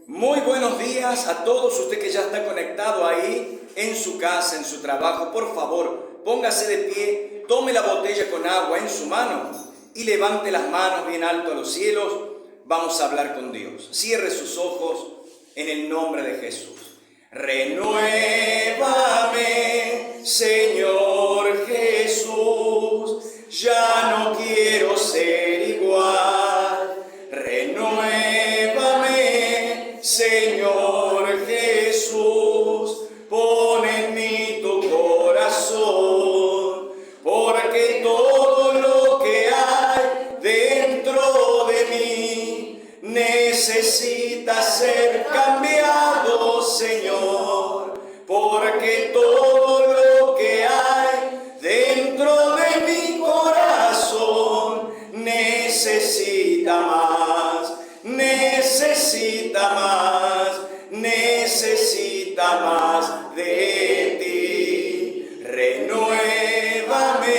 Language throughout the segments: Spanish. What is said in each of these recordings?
Muy buenos días a todos, usted que ya está conectado ahí en su casa, en su trabajo. Por favor, póngase de pie, tome la botella con agua en su mano y levante las manos bien alto a los cielos. Vamos a hablar con Dios. Cierre sus ojos en el nombre de Jesús. Renuévame, Señor Jesús, ya no quiero ser igual. Renuévame, Señor Jesús, pon en mí tu corazón, porque todo lo que hay dentro de mí necesita ser cambiado, Señor, porque todo lo que hay dentro de mi corazón necesita más, necesita más, necesita más de ti. Renuévame,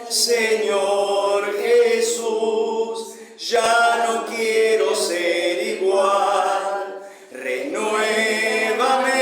Señor Jesús, ya no quiero ser igual. Renuévame,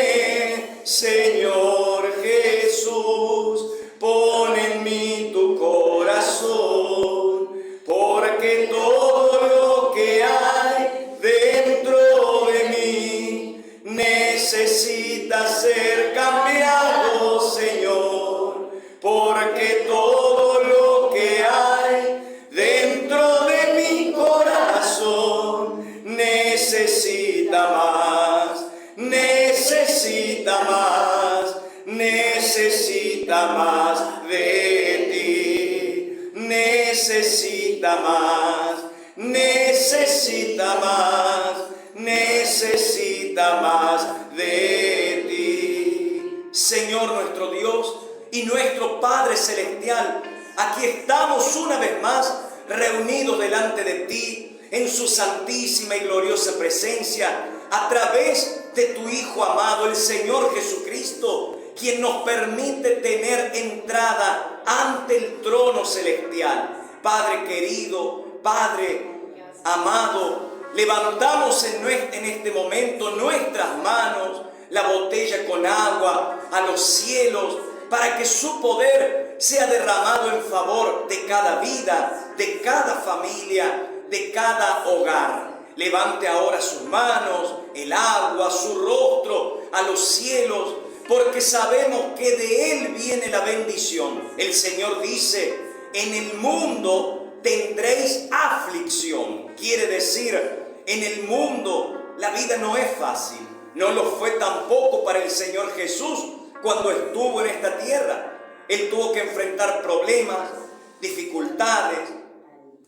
Señor Jesús, pon en mí tu corazón, porque todo lo que hay dentro de mí necesita ser cambiado, Señor, porque todo lo que hay dentro de mi corazón necesita más, necesita más, necesita más de ti, necesita más, necesita más, necesita más de ti. Señor nuestro Dios y nuestro Padre Celestial, aquí estamos una vez más reunidos delante de ti en su santísima y gloriosa presencia a través de tu Hijo amado, el Señor Jesucristo, quien nos permite tener entrada ante el trono celestial. Padre querido, Padre amado, levantamos en este momento nuestras manos, la botella con agua a los cielos, para que su poder sea derramado en favor de cada vida, de cada familia, de cada hogar. Levante ahora sus manos, el agua, su rostro a los cielos, porque sabemos que de Él viene la bendición. El Señor dice, en el mundo tendréis aflicción. Quiere decir, en el mundo la vida no es fácil. No lo fue tampoco para el Señor Jesús cuando estuvo en esta tierra. Él tuvo que enfrentar problemas, dificultades,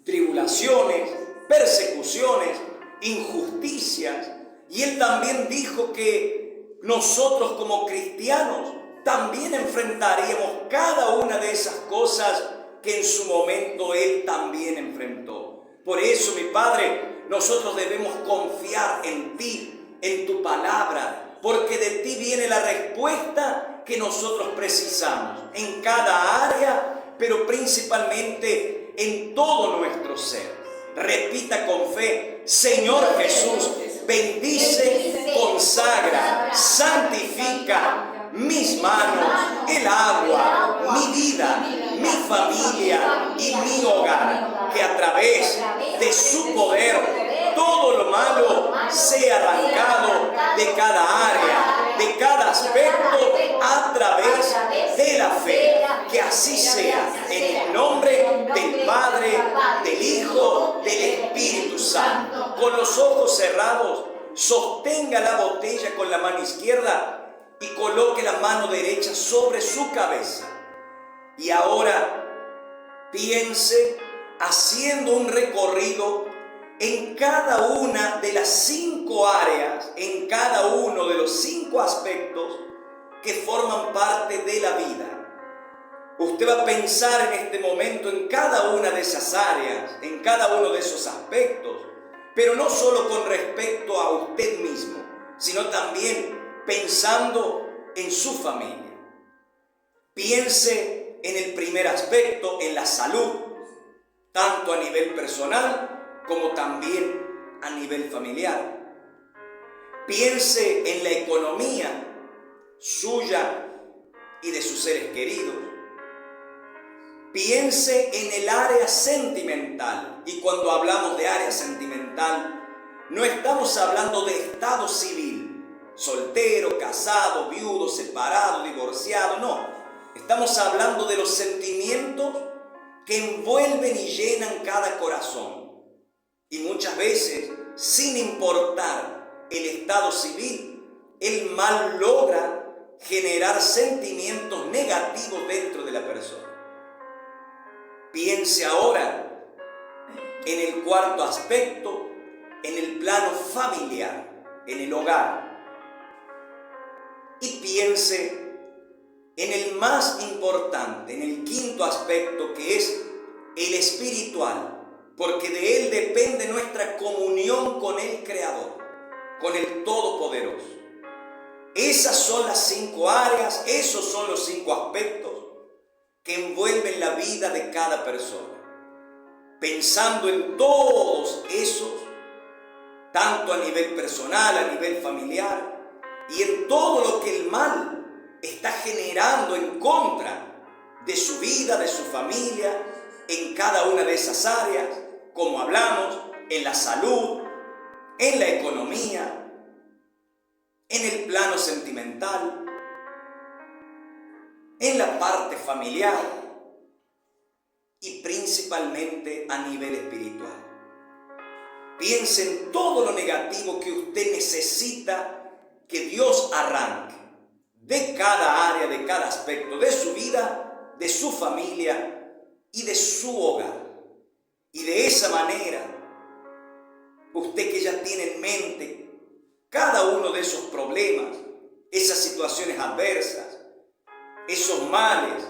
tribulaciones, persecuciones, injusticias. Y Él también dijo que nosotros como cristianos también enfrentaríamos cada una de esas cosas que en su momento Él también enfrentó. Por eso, mi Padre, nosotros debemos confiar en ti, en tu palabra, porque de ti viene la respuesta que nosotros precisamos en cada área, pero principalmente en todo nuestro ser. Repita con fe: Señor Jesús, bendice, consagra, santifica mis manos, el agua, mi vida, mi familia y mi hogar, que a través de su poder todo lo malo sea arrancado de cada área, de cada aspecto, a través de la fe. Que así sea, en el nombre del Padre, del Hijo, del Espíritu Santo. Con los ojos cerrados, sostenga la botella con la mano izquierda y coloque la mano derecha sobre su cabeza. Y ahora piense haciendo un recorrido en cada una de las 5 áreas, en cada uno de los 5 aspectos que forman parte de la vida. Usted va a pensar en este momento en cada una de esas áreas, en cada uno de esos aspectos, pero no solo con respecto a usted mismo, sino también pensando en su familia. Piense en el primer aspecto, en la salud, tanto a nivel personal como también a nivel familiar. Piense en la economía suya y de sus seres queridos. Piense en el área sentimental. Y cuando hablamos de área sentimental, no estamos hablando de estado civil, soltero, casado, viudo, separado, divorciado, no. Estamos hablando de los sentimientos que envuelven y llenan cada corazón. Y muchas veces, sin importar el estado civil, el mal logra generar sentimientos negativos dentro de la persona. Piense ahora en el cuarto aspecto, en el plano familiar, en el hogar. Y piense en el más importante, en el quinto aspecto, que es el espiritual, porque de él depende nuestra comunión con el Creador, con el Todopoderoso. Esas son las 5 áreas, esos son los 5 aspectos que envuelven la vida de cada persona. Pensando en todos esos, tanto a nivel personal, a nivel familiar, y en todo lo que el mal está generando en contra de su vida, de su familia, en cada una de esas áreas, como hablamos, en la salud, en la economía, en el plano sentimental, en la parte familiar y principalmente a nivel espiritual. Piense en todo lo negativo que usted necesita que Dios arranque de cada área, de cada aspecto de su vida, de su familia y de su hogar. Y de esa manera, usted que ya tiene en mente cada uno de esos problemas, esas situaciones adversas, esos males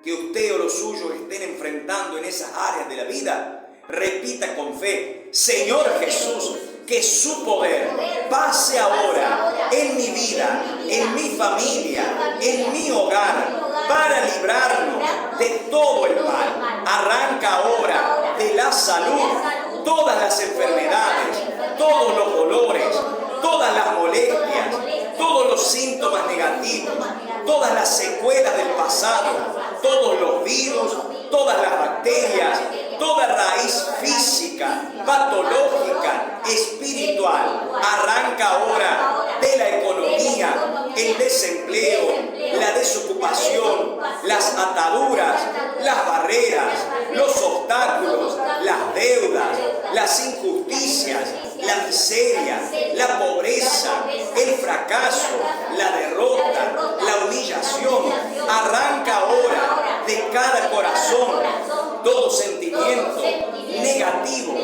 que usted o los suyos estén enfrentando en esas áreas de la vida, repita con fe: Señor Jesús, que su poder pase ahora en mi vida, en mi familia, en mi hogar, para librarnos de todo el mal. Arranca ahora de la salud todas las enfermedades, todos los dolores, todas las molestias, todos los síntomas negativos, todas las secuelas del pasado, todos los virus, todas las bacterias, toda raíz física, patológica, espiritual. Arranca ahora de la economía, el desempleo, la desocupación, las ataduras, las barreras, los obstáculos, las deudas, las injusticias, la miseria, la pobreza, el fracaso, la derrota, la humillación. Arranca ahora de cada corazón todo sentimiento negativo,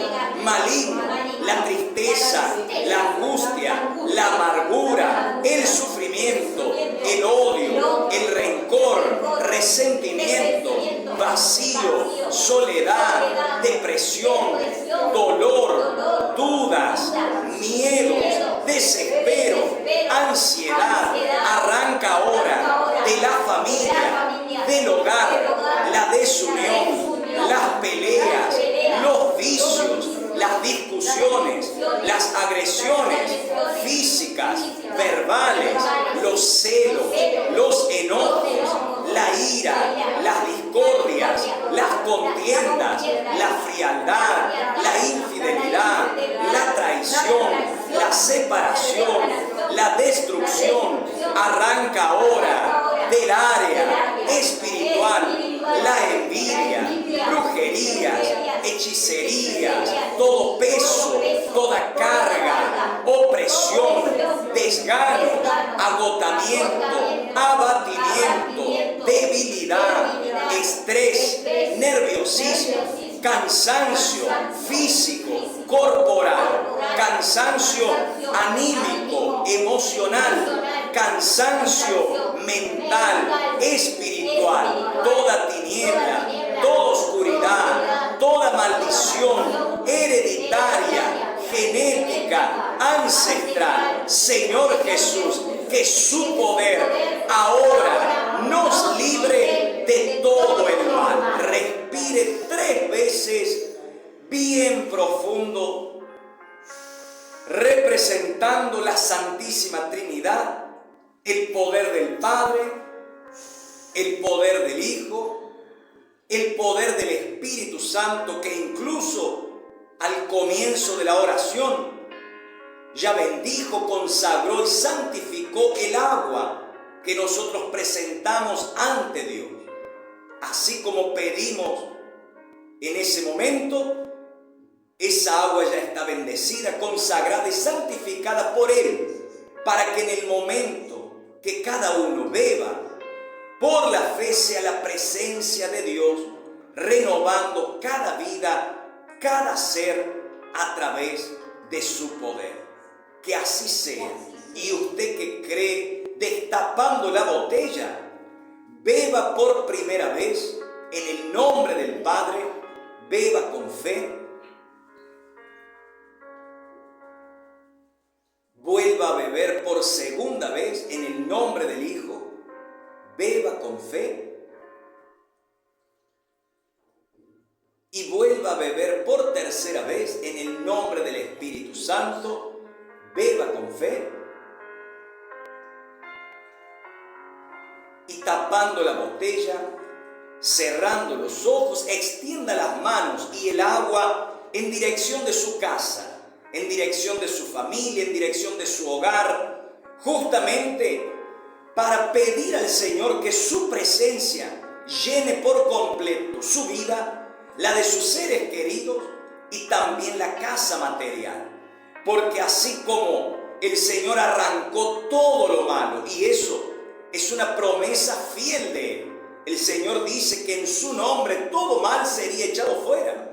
maligno, la tristeza, la angustia, la amargura, el sufrimiento, el odio, el rencor, resentimiento, vacío, soledad, depresión, dolor, dudas, miedos, desespero, ansiedad. Arranca ahora de la familia, del hogar, la desunión, las peleas, los vicios, las discusiones, las agresiones físicas, verbales, los celos, los enojos, la ira, las discordias, las contiendas, la frialdad, la infidelidad, la traición, la separación, la destrucción. Arranca ahora del área espiritual, la envidia, brujerías, hechicerías, todo peso, toda carga, opresión, desgano, agotamiento, abatimiento, debilidad, estrés, nerviosismo, cansancio físico, corporal, cansancio anímico, emocional, cansancio mental, espiritual, toda tiniebla, toda oscuridad, toda maldición hereditaria, genética, ancestral. Señor Jesús, que su poder ahora nos libre de todo el mal. Respire 3 veces bien profundo representando la Santísima Trinidad, el poder del Padre, el poder del Hijo, el poder del Espíritu Santo, que incluso al comienzo de la oración ya bendijo, consagró y santificó el agua que nosotros presentamos ante Dios. Así como pedimos en ese momento, esa agua ya está bendecida, consagrada y santificada por Él, para que en el momento que cada uno beba, por la fe sea la presencia de Dios, renovando cada vida, cada ser a través de su poder. Que así sea. Y usted que cree, destapando la botella, beba por primera vez en el nombre del Padre, beba con fe, vuelva a beber por segunda vez en el nombre del Hijo, beba con fe y vuelva a beber por tercera vez en el nombre del Espíritu Santo, beba con fe y tapando la botella, cerrando los ojos, extienda las manos y el agua en dirección de su casa, en dirección de su familia, en dirección de su hogar, justamente para pedir al Señor que su presencia llene por completo su vida, la de sus seres queridos y también la casa material. Porque así como el Señor arrancó todo lo malo, y eso es una promesa fiel de Él, el Señor dice que en su nombre todo mal sería echado fuera.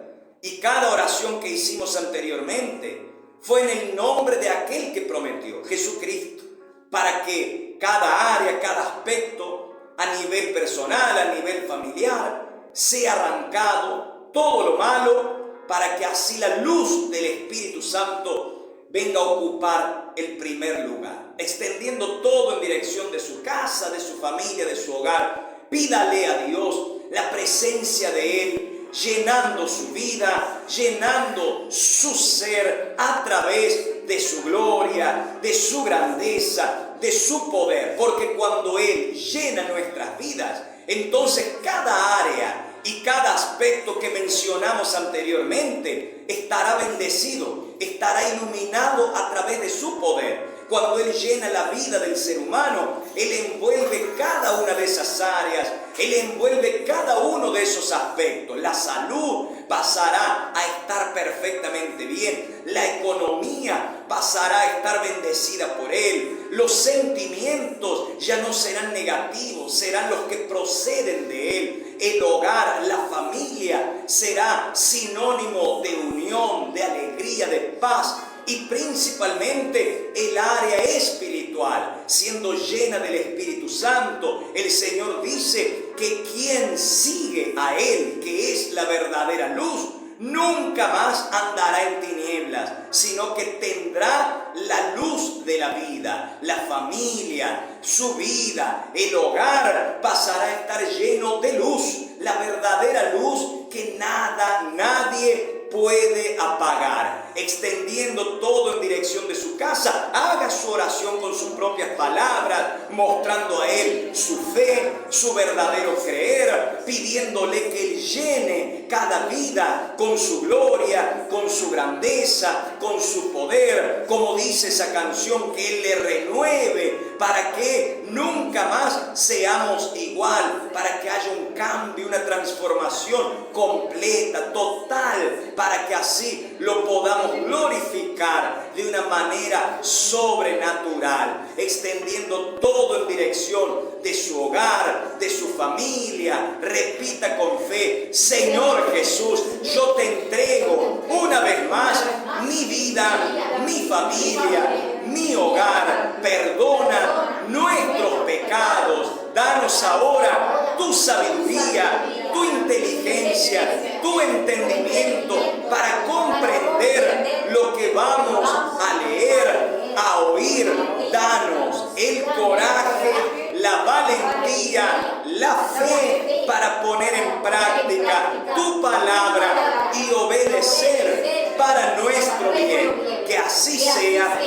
Y cada oración que hicimos anteriormente fue en el nombre de aquel que prometió, Jesucristo, para que cada área, cada aspecto, a nivel personal, a nivel familiar, sea arrancado todo lo malo, para que así la luz del Espíritu Santo venga a ocupar el primer lugar, extendiendo todo en dirección de su casa, de su familia, de su hogar. Pídale a Dios la presencia de Él, llenando su vida, llenando su ser a través de su gloria, de su grandeza, de su poder. Porque cuando Él llena nuestras vidas, entonces cada área y cada aspecto que mencionamos anteriormente estará bendecido, estará iluminado a través de su poder. Cuando Él llena la vida del ser humano, Él envuelve cada una de esas áreas, Él envuelve cada uno de esos aspectos. La salud pasará a estar perfectamente bien, la economía pasará a estar bendecida por Él, los sentimientos ya no serán negativos, serán los que proceden de Él. El hogar, la familia será sinónimo de unión, de alegría, de paz. Y principalmente el área espiritual, siendo llena del Espíritu Santo, el Señor dice que quien sigue a Él, que es la verdadera luz, nunca más andará en tinieblas, sino que tendrá la luz de la vida. La familia, su vida, el hogar pasará a estar lleno de luz, la verdadera luz que nadie puede apagar. Extendiendo todo en dirección de su casa, haga su oración con sus propias palabras, mostrando a Él su fe, su verdadero creer, pidiéndole que Él llene cada vida con su gloria, con su grandeza, con su poder, como dice esa canción, que Él le renueve para que nunca más seamos igual, para que haya un cambio, una transformación completa, total, para que así lo podamos glorificar de una manera sobrenatural, extendiendo todo en dirección de su hogar, de su familia. Repita con fe: Señor Jesús, yo te entrego una vez más mi vida, mi familia, mi hogar. Perdona nuestros pecados, danos ahora tu sabiduría, tu inteligencia, tu entendimiento para comprender lo que vamos a leer, a oír. Danos el coraje, la valentía, la fe para poner en práctica tu palabra y obedecer para nuestro bien. Que así así sea,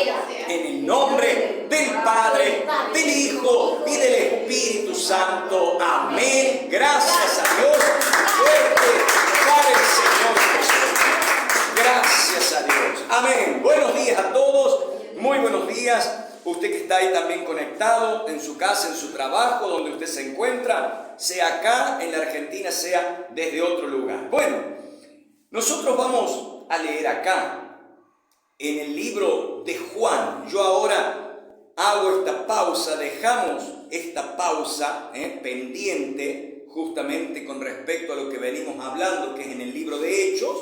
en el nombre del Padre, del Hijo y del Espíritu Santo. Amén. Gracias a Dios. Fuerte para el Señor Jesús. Gracias a Dios. Amén. Buenos días a todos. Muy buenos días. Usted que está ahí también conectado en su casa, en su trabajo, donde usted se encuentra, sea acá en la Argentina, sea desde otro lugar. Bueno, nosotros vamos a leer acá en el libro de Juan. Yo ahora hago esta pausa, dejamos esta pausa pendiente justamente con respecto a lo que venimos hablando, que es en el libro de Hechos.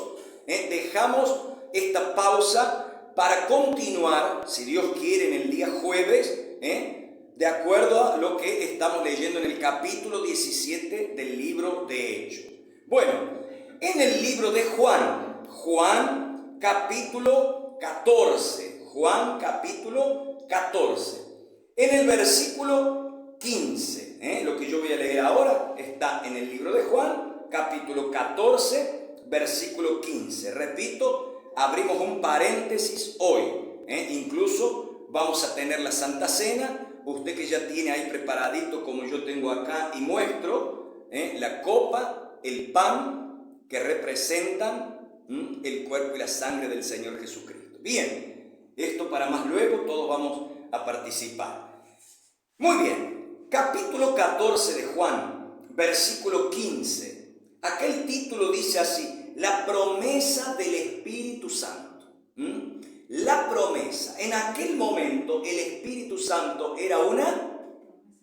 Dejamos esta pausa para continuar, si Dios quiere, en el día jueves, de acuerdo a lo que estamos leyendo en el capítulo 17 del libro de Hechos. Bueno, en el libro de Juan capítulo 14, en el versículo 15, lo que yo voy a leer ahora está en el libro de Juan, capítulo 14, versículo 15. Repito, abrimos un paréntesis hoy, incluso vamos a tener la Santa Cena. Usted que ya tiene ahí preparadito, como yo tengo acá y muestro, la copa, el pan, que representan el cuerpo y la sangre del Señor Jesucristo. Bien, esto para más luego, todos vamos a participar. Muy bien, capítulo 14 de Juan, versículo 15. Acá el título dice así: la promesa del Espíritu Santo. La promesa. En aquel momento el Espíritu Santo era una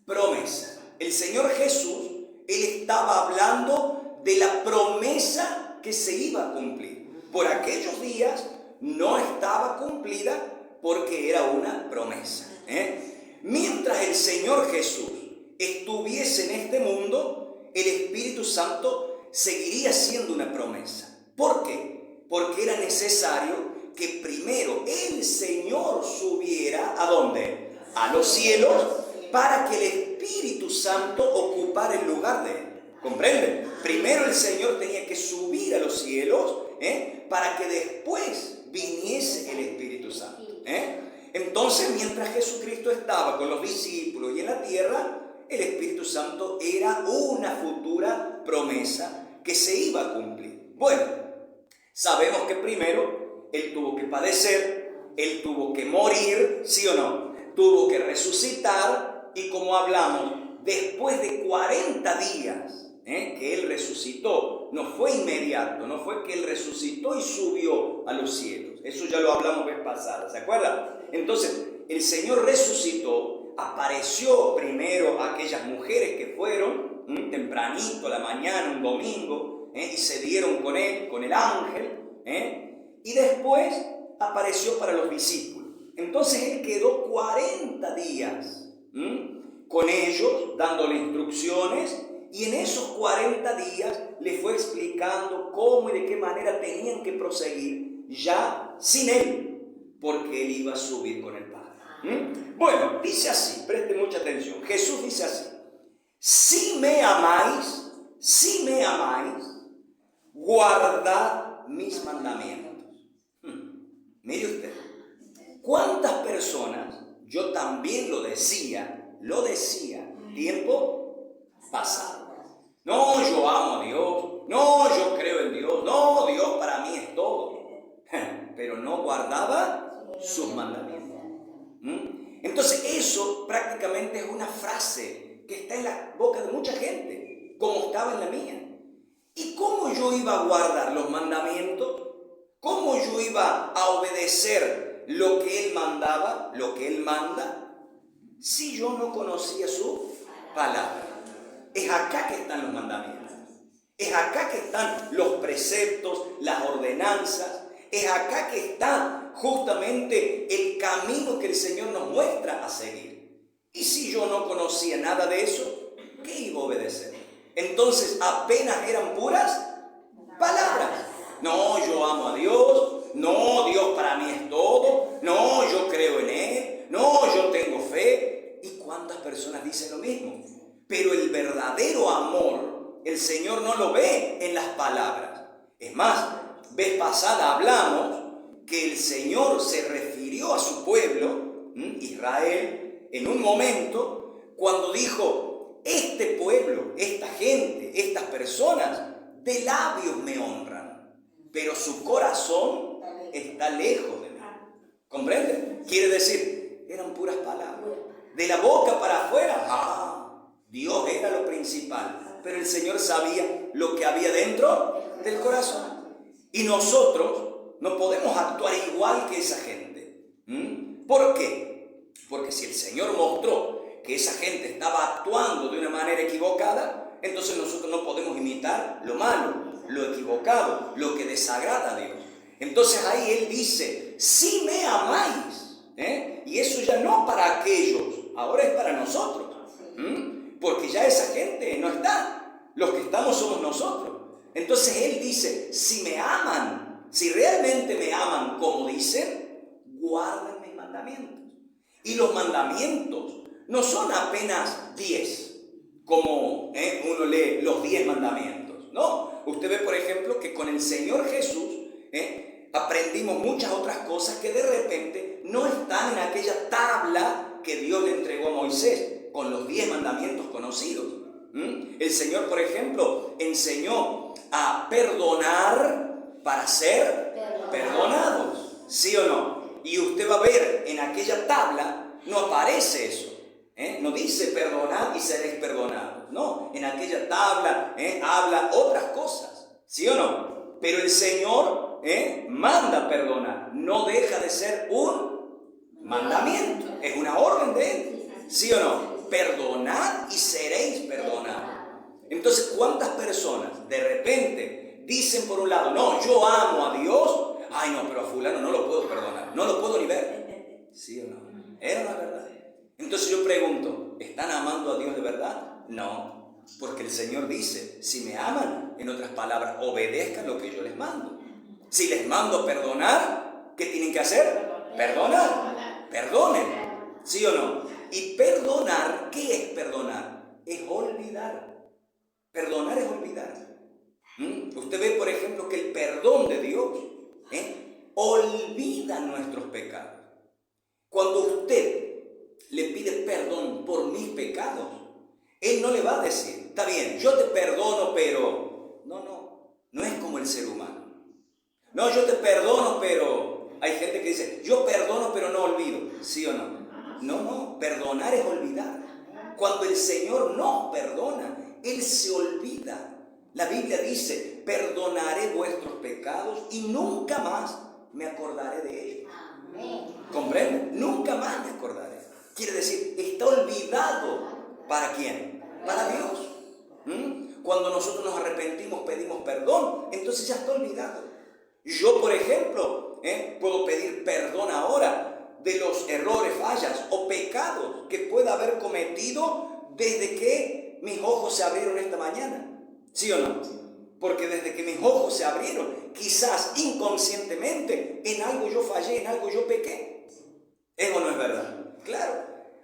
promesa. El Señor Jesús, Él estaba hablando de la promesa que se iba a cumplir. Por aquellos días no estaba cumplida porque era una promesa. Mientras el Señor Jesús estuviese en este mundo, el Espíritu Santo seguiría siendo una promesa. ¿Por qué? Porque era necesario que primero el Señor subiera ¿a dónde? A los cielos, para que el Espíritu Santo ocupara el lugar de Él. ¿Comprenden? Primero el Señor tenía que subir a los cielos, para que después viniese el Espíritu Santo. Entonces, mientras Jesucristo estaba con los discípulos y en la tierra, el Espíritu Santo era una futura promesa que se iba a cumplir. Bueno, sabemos que primero Él tuvo que padecer, Él tuvo que morir, ¿sí o no? Tuvo que resucitar, y como hablamos, después de 40 días que Él resucitó, no fue inmediato, no fue que Él resucitó y subió a los cielos. Eso ya lo hablamos vez pasada, ¿se acuerdan? Entonces, el Señor resucitó, apareció primero a aquellas mujeres que fueron tempranito a la mañana, un domingo, y se dieron con Él, con el ángel, y después apareció para los discípulos. Entonces Él quedó 40 días con ellos, dándole instrucciones, y en esos 40 días le fue explicando cómo y de qué manera tenían que proseguir ya sin Él, porque Él iba a subir con el Padre. Bueno, dice así, preste mucha atención. Jesús dice así: si me amáis, guardad mis mandamientos. Mire usted, cuántas personas, yo también lo decía, tiempo pasado. No, yo amo a Dios, no, yo creo en Dios, no, Dios para mí es todo. Pero no guardaba sus mandamientos. Entonces eso prácticamente es una frase que está en la boca de mucha gente, como estaba en la mía. ¿Y cómo yo iba a guardar los mandamientos? ¿Cómo yo iba a obedecer lo que Él mandaba, lo que Él manda, si yo no conocía su palabra? Es acá que están los mandamientos. Es acá que están los preceptos, las ordenanzas. Es acá que está justamente el camino que el Señor nos muestra a seguir. Y si yo no conocía nada de eso, ¿qué iba a obedecer? Entonces apenas eran puras palabras. No, yo amo a Dios. No, Dios para mí es todo. No, yo creo en Él. No, yo tengo fe. ¿Y cuántas personas dicen lo mismo? Pero el verdadero amor, el Señor no lo ve en las palabras. Es más, vez pasada hablamos que el Señor se refirió refirió a su pueblo, Israel, en un momento cuando dijo: este pueblo, esta gente, estas personas, de labios me honran, pero su corazón está lejos de mí. ¿Comprende? Quiere decir, eran puras palabras. De la boca para afuera, Dios era lo principal, pero el Señor sabía lo que había dentro del corazón. Y nosotros no podemos actuar igual que esa gente. ¿Por qué? Porque si el Señor mostró que esa gente estaba actuando de una manera equivocada, entonces nosotros no podemos imitar lo malo, lo equivocado, lo que desagrada a Dios. Entonces ahí Él dice: si me amáis, y eso ya no para aquellos, ahora es para nosotros, porque ya esa gente no está, los que estamos somos nosotros. Entonces Él dice: si me aman, si realmente me aman como dicen, guarden mis mandamientos. Y los mandamientos no son apenas 10, como uno lee los 10 mandamientos. No, usted ve por ejemplo que con el Señor Jesús aprendimos muchas otras cosas que de repente no están en aquella tabla que Dios le entregó a Moisés con los 10 mandamientos conocidos. El Señor, por ejemplo, enseñó a perdonar para ser perdonados, ¿sí o no? Y usted va a ver en aquella tabla, no aparece eso, no dice perdonad y seréis perdonados, no, en aquella tabla habla otras cosas, ¿sí o no? Pero el Señor manda perdonar, no deja de ser un mandamiento, es una orden de Él, ¿sí o no? Perdonad y seréis perdonados. Entonces, ¿cuántas personas de repente dicen por un lado: no, yo amo a Dios, ay no, pero a fulano no lo puedo perdonar, no lo puedo ni ver? ¿Sí o no? Era la verdad. Entonces yo pregunto, ¿están amando a Dios de verdad? No, porque el Señor dice: si me aman, en otras palabras, obedezcan lo que yo les mando. Si les mando perdonar, ¿qué tienen que hacer? Perdonar. Perdonen. ¿Sí o no? Y perdonar, ¿qué es perdonar? Es olvidar. Perdonar es olvidar. Usted ve, por ejemplo, que el perdón de Dios olvida nuestros pecados. Cuando usted le pide perdón por mis pecados, Él no le va a decir: está bien, yo te perdono, pero... No es como el ser humano. No, yo te perdono, pero... Hay gente que dice: yo perdono, pero no olvido. ¿Sí o no? No, perdonar es olvidar. Cuando el Señor nos perdona, Él se olvida. La Biblia dice: perdonaré vuestros pecados y nunca más me acordaré de ellos. ¿Comprende? Nunca más me acordaré. Quiere decir, está olvidado. ¿Para quién? Para Dios. Cuando nosotros nos arrepentimos, pedimos perdón, entonces ya está olvidado. Yo, por ejemplo, puedo pedir perdón ahora de los errores, fallas o pecados que pueda haber cometido desde que mis ojos se abrieron esta mañana. ¿Sí o no? Porque desde que mis ojos se abrieron, quizás inconscientemente, en algo yo fallé, en algo yo pequé. ¿Es o no es verdad? Claro.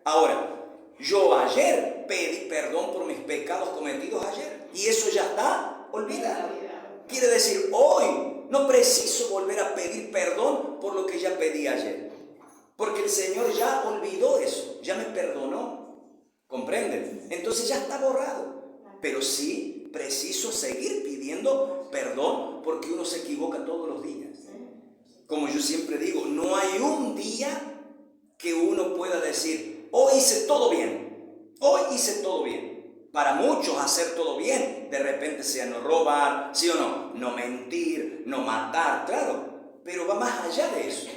Ahora, yo ayer pedí perdón por mis pecados cometidos ayer y eso ya está olvidado. Quiere decir, hoy no preciso volver a pedir perdón por lo que ya pedí ayer. Porque el Señor ya olvidó eso, ya me perdonó. ¿Comprenden? Entonces ya está borrado. Pero sí preciso seguir pidiendo perdón porque uno se equivoca todos los días. Como yo siempre digo, no hay un día que uno pueda decir: hoy hice todo bien, hoy hice todo bien. Para muchos hacer todo bien, de repente sea no robar, ¿sí o no? No mentir, no matar, claro, pero va más allá de eso.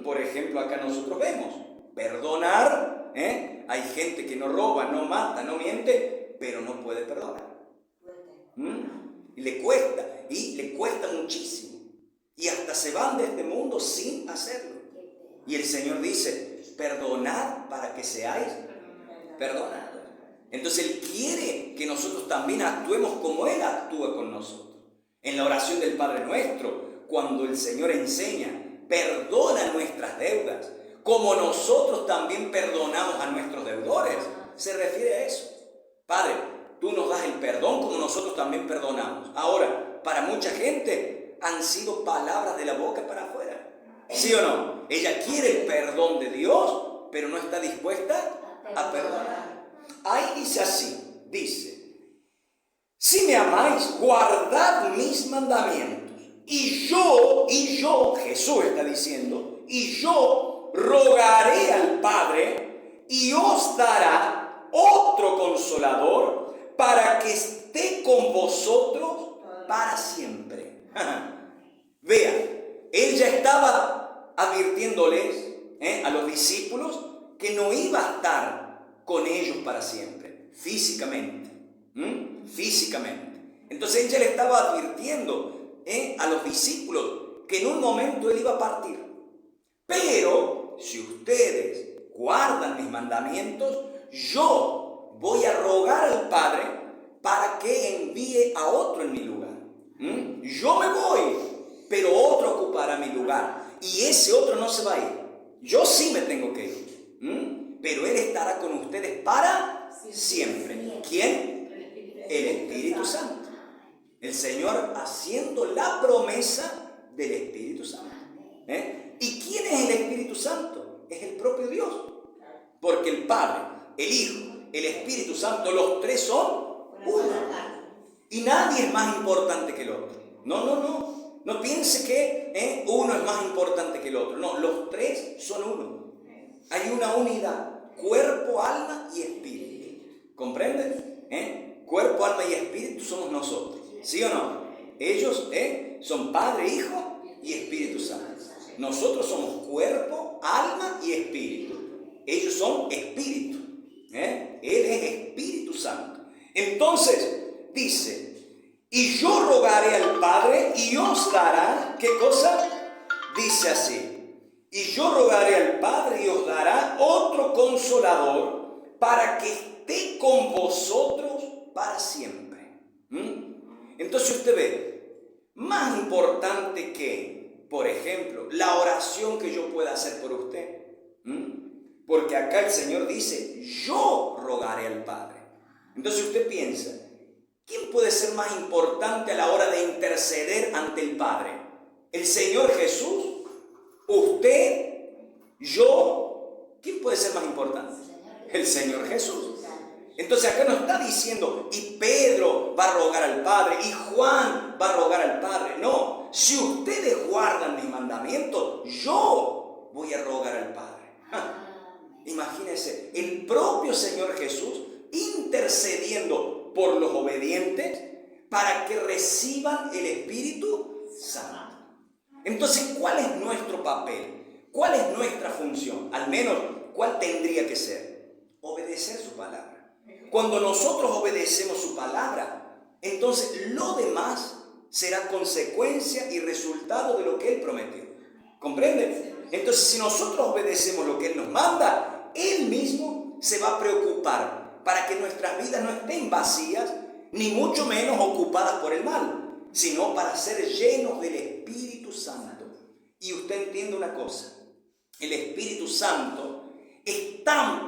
Por ejemplo, acá nosotros vemos perdonar, hay gente que no roba, no mata, no miente, pero no puede perdonar. Y le cuesta muchísimo. Y hasta se van de este mundo sin hacerlo. Y el Señor dice: perdonad para que seáis perdonados. Entonces Él quiere que nosotros también actuemos como Él actúa con nosotros. En la oración del Padre Nuestro, cuando el Señor enseña: perdona nuestras deudas, como nosotros también perdonamos a nuestros deudores, se refiere a eso. Padre, tú nos das el perdón como nosotros también perdonamos. Ahora, para mucha gente han sido palabras de la boca para afuera, ¿sí o no? no? Ella quiere el perdón de Dios, pero no está dispuesta a perdonar. Ahí dice así, dice: si me amáis, guardad mis mandamientos. Y yo, Jesús está diciendo, y yo rogaré al Padre y os dará otro consolador para que esté con vosotros para siempre. Vean, él ya estaba advirtiéndoles a los discípulos que no iba a estar con ellos para siempre, físicamente. Físicamente. Entonces él ya le estaba advirtiendo a los discípulos que en un momento él iba a partir. Pero si ustedes guardan mis mandamientos, yo voy a rogar al Padre para que envíe a otro en mi lugar. Yo me voy, pero otro ocupará mi lugar. Y ese otro no se va a ir. Yo sí me tengo que ir. Pero Él estará con ustedes para siempre. ¿Quién? El Espíritu Santo. El Señor haciendo la promesa del Espíritu Santo. ¿Y quién es el Espíritu Santo? Es el propio Dios. Porque el Padre, el Hijo, el Espíritu Santo, los tres son uno. Y nadie es más importante que el otro. No piense que uno es más importante que el otro. No, los tres son uno. Hay una unidad: cuerpo, alma y espíritu. ¿Comprenden? Cuerpo, alma y espíritu somos nosotros. ¿Sí o no? Ellos son Padre, Hijo y Espíritu Santo. Nosotros somos cuerpo, alma y espíritu. Ellos son espíritu. Él es Espíritu Santo. Entonces dice: y yo rogaré al Padre y os dará, ¿qué cosa? Dice así: y yo rogaré al Padre y os dará otro consolador para que esté con vosotros para siempre. Entonces usted ve, más importante que, por ejemplo, la oración que yo pueda hacer por usted. Porque acá el Señor dice: yo rogaré al Padre. Entonces usted piensa, ¿quién puede ser más importante a la hora de interceder ante el Padre? ¿El Señor Jesús? ¿Usted? ¿Yo? ¿Quién puede ser más importante? El Señor Jesús. Entonces acá no está diciendo: y Pedro va a rogar al Padre, y Juan va a rogar al Padre. No, si ustedes guardan mis mandamientos, yo voy a rogar al Padre. Imagínense, el propio Señor Jesús intercediendo por los obedientes para que reciban el Espíritu Santo. Entonces, ¿cuál es nuestro papel? ¿Cuál es nuestra función? Al menos, ¿cuál tendría que ser? Obedecer su palabra. Cuando nosotros obedecemos su palabra, entonces lo demás será consecuencia y resultado de lo que Él prometió. ¿Comprenden? Entonces, si nosotros obedecemos lo que Él nos manda, Él mismo se va a preocupar para que nuestras vidas no estén vacías, ni mucho menos ocupadas por el mal, sino para ser llenos del Espíritu Santo. Y usted entiende una cosa: el Espíritu Santo es tan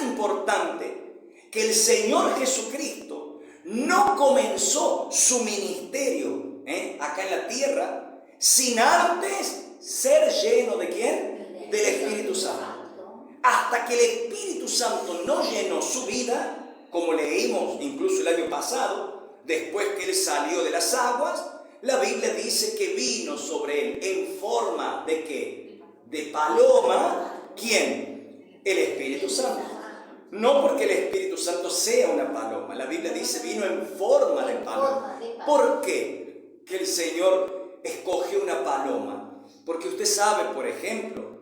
importante que el Señor Jesucristo no comenzó su ministerio acá en la tierra sin antes ser lleno ¿de quién? Del Espíritu Santo. Hasta que el Espíritu Santo no llenó su vida, como leímos incluso el año pasado, después que Él salió de las aguas, la Biblia dice que vino sobre Él en forma ¿de qué? De paloma. ¿Quién? El Espíritu Santo. No porque el Espíritu Santo sea una paloma. La Biblia dice vino en forma de paloma. ¿Por qué que el Señor escogió una paloma? Porque usted sabe, por ejemplo,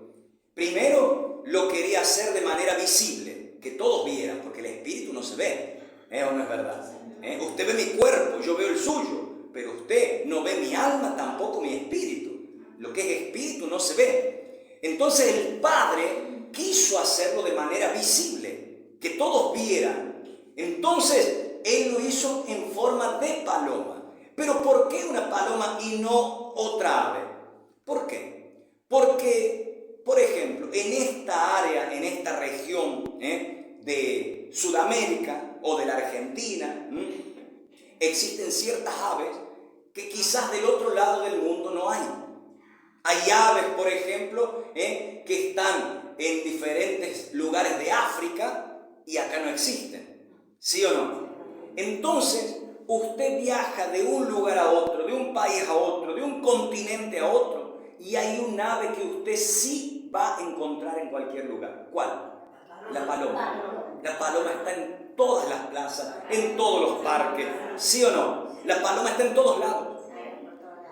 primero lo quería hacer de manera visible, que todos vieran, porque el Espíritu no se ve. ¿O no es verdad? Usted ve mi cuerpo, yo veo el suyo, pero usted no ve mi alma, tampoco mi espíritu. Lo que es espíritu no se ve. Entonces el Padre quiso hacerlo de manera visible, que todos vieran. Entonces Él lo hizo en forma de paloma. Pero ¿por qué una paloma y no otra ave? ¿Por qué? Porque, por ejemplo, en esta área, en esta región de Sudamérica o de la Argentina, existen ciertas aves que quizás del otro lado del mundo no hay. Hay aves, por ejemplo, que están en diferentes lugares de África y acá no existen. ¿Sí o no? Entonces, usted viaja de un lugar a otro, de un país a otro, de un continente a otro, y hay un ave que usted sí va a encontrar en cualquier lugar. ¿Cuál? La paloma. La paloma está en todas las plazas, en todos los parques. ¿Sí o no? La paloma está en todos lados.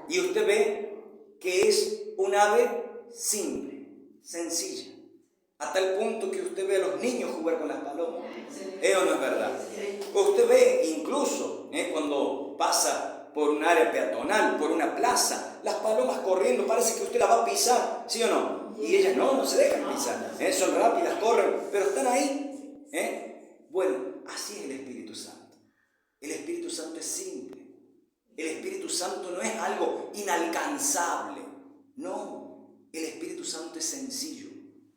Y usted ve que es un ave simple, sencilla, a tal punto que usted ve a los niños jugar con las palomas. ¿O no es verdad? Usted ve incluso cuando pasa por un área peatonal, por una plaza, las palomas corriendo, parece que usted las va a pisar, ¿sí o no? Y ellas no se dejan pisar, son rápidas, corren, pero están ahí. Bueno, así es el Espíritu Santo. El Espíritu Santo es simple. El Espíritu Santo no es algo inalcanzable. No, el Espíritu Santo es sencillo,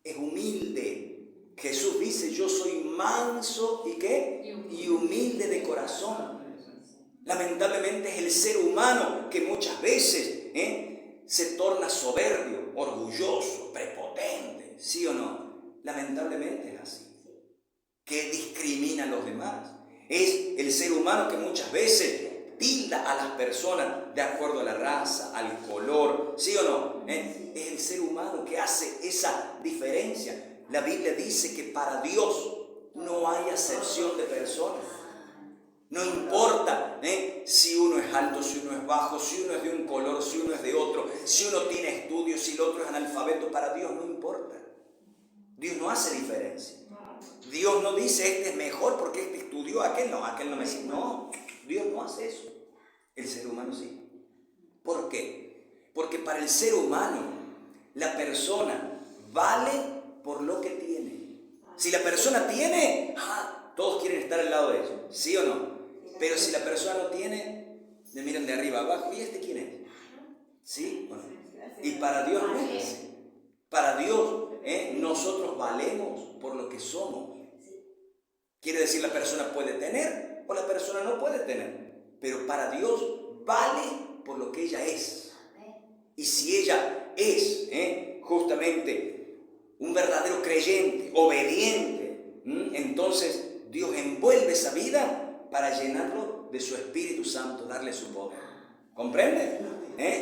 es humilde. Jesús dice, yo soy manso ¿y qué? Y humilde de corazón. Lamentablemente es el ser humano que muchas veces se torna soberbio, orgulloso, prepotente, ¿sí o no? Lamentablemente es así, que discrimina a los demás. Es el ser humano que muchas veces tilda a las personas de acuerdo a la raza, al color, ¿sí o no? Es el ser humano que hace esa diferencia. La Biblia dice que para Dios no hay acepción de personas. No importa si uno es alto, si uno es bajo, si uno es de un color, si uno es de otro, si uno tiene estudios, si el otro es analfabeto. Para Dios no importa. Dios no hace diferencia. Dios no dice este es mejor porque este estudió, aquel no me sirve. No, Dios no hace eso. El ser humano sí. ¿Por qué? Porque para el ser humano la persona vale por lo que tiene. Si la persona tiene, todos quieren estar al lado de ella, ¿sí o no? Pero si la persona no tiene, le miran de arriba abajo, ¿y este quién es? ¿Sí o no? Y para Dios no es así. Para Dios, nosotros valemos por lo que somos. Quiere decir, la persona puede tener o la persona no puede tener, pero para Dios vale por lo que ella es. Y si ella es justamente un verdadero creyente, obediente, entonces Dios envuelve esa vida para llenarlo de su Espíritu Santo, darle su poder. ¿Comprende?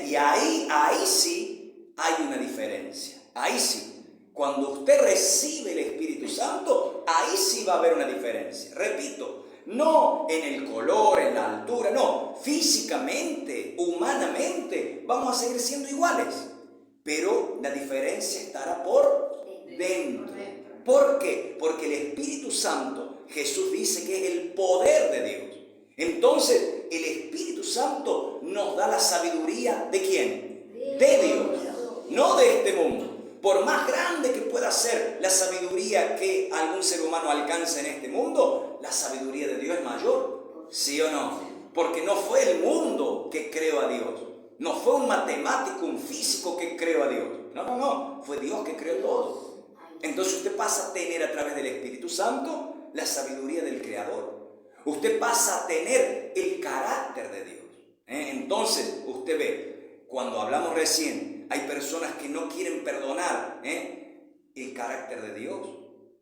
Y ahí sí hay una diferencia. Ahí sí. Cuando usted recibe el Espíritu Santo, ahí sí va a haber una diferencia. Repito, no en el color, en la altura, no. Físicamente, humanamente, vamos a seguir siendo iguales. Pero la diferencia estará por dentro. ¿Por qué? Porque el Espíritu Santo, Jesús dice que es el poder de Dios. Entonces, el Espíritu Santo nos da la sabiduría ¿de quién? De Dios, no de este mundo. Por más grande que pueda ser la sabiduría que algún ser humano alcanza en este mundo, la sabiduría de Dios es mayor, ¿sí o no? Porque no fue el mundo que creó a Dios, no fue un matemático, un físico que creó a Dios, no, fue Dios que creó todo. Entonces usted pasa a tener a través del Espíritu Santo la sabiduría del Creador, usted pasa a tener el carácter de Dios. Entonces usted ve, cuando hablamos recién, hay personas que no quieren perdonar. El carácter de Dios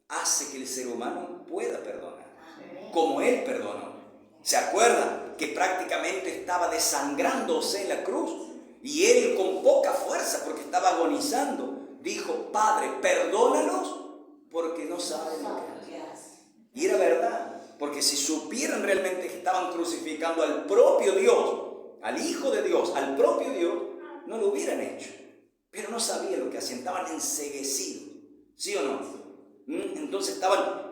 hace que el ser humano pueda perdonar, como Él perdonó. ¿Se acuerdan que prácticamente estaba desangrándose en la cruz? Y Él, con poca fuerza, porque estaba agonizando, dijo: Padre, perdónalos porque no saben lo que hacen. Y era verdad, porque si supieran realmente que estaban crucificando al propio Dios, al Hijo de Dios, al propio Dios, no lo hubieran hecho. Pero no sabían lo que hacían, estaban enceguecidos, ¿sí o no? Entonces estaban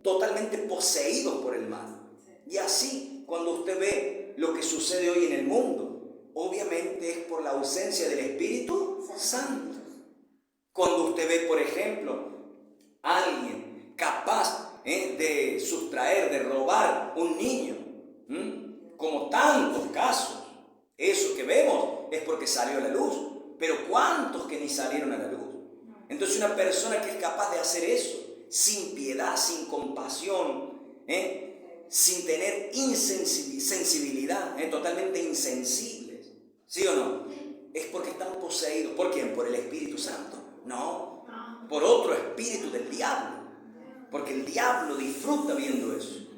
totalmente poseídos por el mal. Y así, cuando usted ve lo que sucede hoy en el mundo, obviamente es por la ausencia del Espíritu Santo. Cuando usted ve, por ejemplo, a alguien capaz de sustraer, de robar un niño, como tantos casos, eso que vemos es porque salió a la luz, pero ¿cuántos que ni salieron a la luz? Entonces una persona que es capaz de hacer eso, sin piedad, sin compasión, sin tener sensibilidad, totalmente insensibles, ¿sí o no? es porque están poseídos. ¿Por quién? ¿Por el Espíritu Santo? No, por otro espíritu del diablo. Porque el diablo disfruta viendo eso.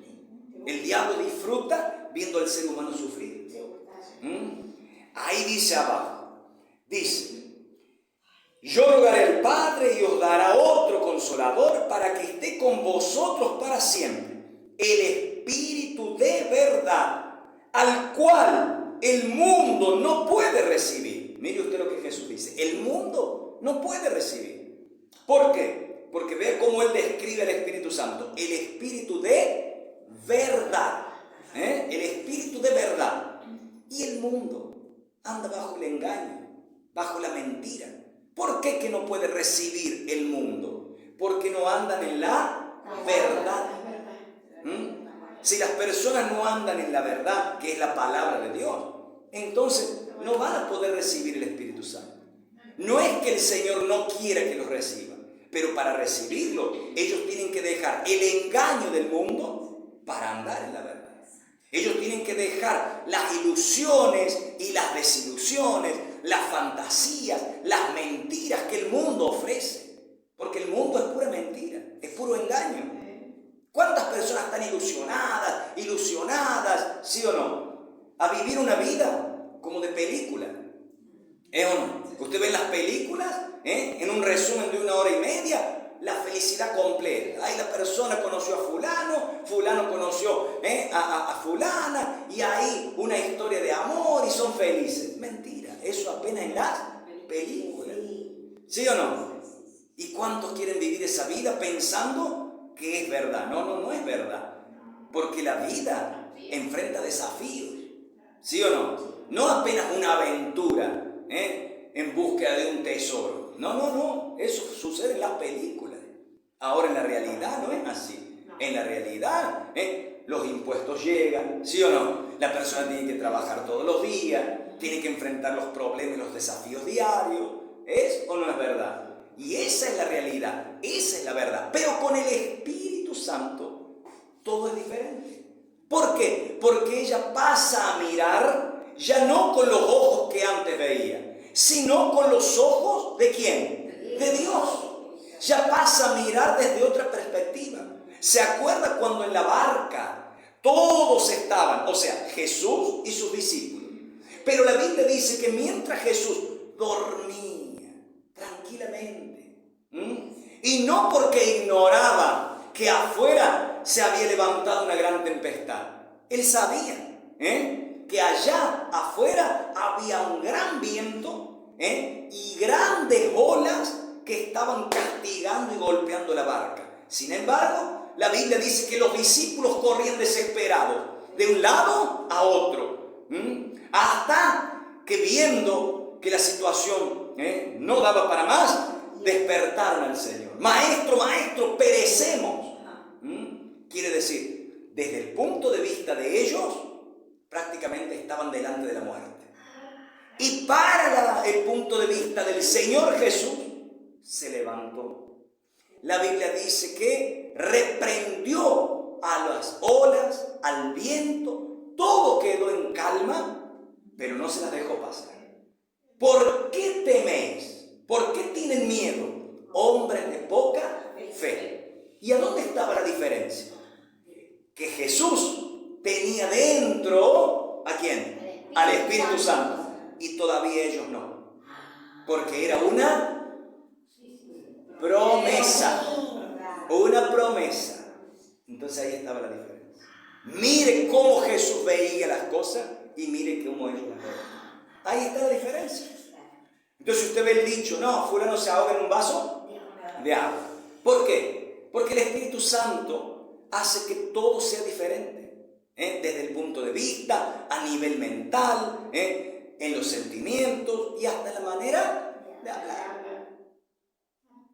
El diablo disfruta viendo al ser humano sufrir. Ahí dice abajo, dice: yo rogaré al Padre y os dará otro consolador para que esté con vosotros para siempre, el Espíritu de verdad, al cual el mundo no puede recibir. Mire usted lo que Jesús dice: el mundo no puede recibir. ¿Por qué? Porque vea cómo él describe al Espíritu Santo: el Espíritu de verdad, el Espíritu de verdad. Y el mundo anda bajo el engaño, bajo la mentira. ¿Por qué que no puede recibir el mundo? Porque no andan en la verdad. Si las personas no andan en la verdad, que es la palabra de Dios, entonces no van a poder recibir el Espíritu Santo. No es que el Señor no quiera que los reciba, pero para recibirlo, ellos tienen que dejar el engaño del mundo para andar en la verdad. Ellos tienen que dejar las ilusiones y las desilusiones, las fantasías, las mentiras que el mundo ofrece. Porque el mundo es pura mentira, es puro engaño. ¿Cuántas personas están ilusionadas, sí o no, a vivir una vida como de película? ¿Es o no? Usted ve en las películas, en un resumen de 1 hora y media, la felicidad completa. Ahí la persona conoció a fulano conoció a fulana, y ahí una historia de amor y son felices. Mentira, eso apenas en las películas. ¿Sí o no? ¿Y cuántos quieren vivir esa vida pensando que es verdad? No es verdad. Porque la vida enfrenta desafíos. ¿Sí o no? No apenas una aventura en búsqueda de un tesoro. No. Eso sucede en las películas. Ahora en la realidad no es así. En la realidad los impuestos llegan, ¿sí o no? La persona tiene que trabajar todos los días, tiene que enfrentar los problemas y los desafíos diarios. ¿Es o no es verdad? Y esa es la realidad, esa es la verdad. Pero con el Espíritu Santo todo es diferente. ¿Por qué? Porque ella pasa a mirar ya no con los ojos que antes veía, sino con los ojos ¿de quién? De Dios. Ya pasa a mirar desde otra perspectiva. ¿Se acuerda cuando en la barca todos estaban, o sea, Jesús y sus discípulos? Pero la Biblia dice que mientras Jesús dormía tranquilamente, y no porque ignoraba que afuera se había levantado una gran tempestad, él sabía que allá afuera había un gran viento y grandes olas que estaban castigando y golpeando la barca. Sin embargo, la Biblia dice que los discípulos corrían desesperados de un lado a otro, hasta que viendo que la situación no daba para más, despertaron al Señor. Maestro, perecemos. Quiere decir, desde el punto de vista de ellos, prácticamente estaban delante de la muerte. Y para el punto de vista del Señor Jesús, se levantó. La Biblia dice que reprendió a las olas, al viento, todo quedó en calma, pero no se las dejó pasar. ¿Por qué teméis? ¿Por qué tienen miedo, hombres de poca fe? ¿Y a dónde estaba la diferencia? Que Jesús tenía dentro, ¿a quién? Al Espíritu Santo, y todavía ellos no, porque era una promesa. Entonces ahí estaba la diferencia. Mire cómo Jesús veía las cosas y mire cómo ellos las veían. Ahí está la diferencia. Entonces usted ve el dicho: no, fulano se ahoga en un vaso de agua. ¿Por qué? Porque el Espíritu Santo hace que todo sea diferente, desde el punto de vista, a nivel mental, en los sentimientos y hasta la manera de hablar.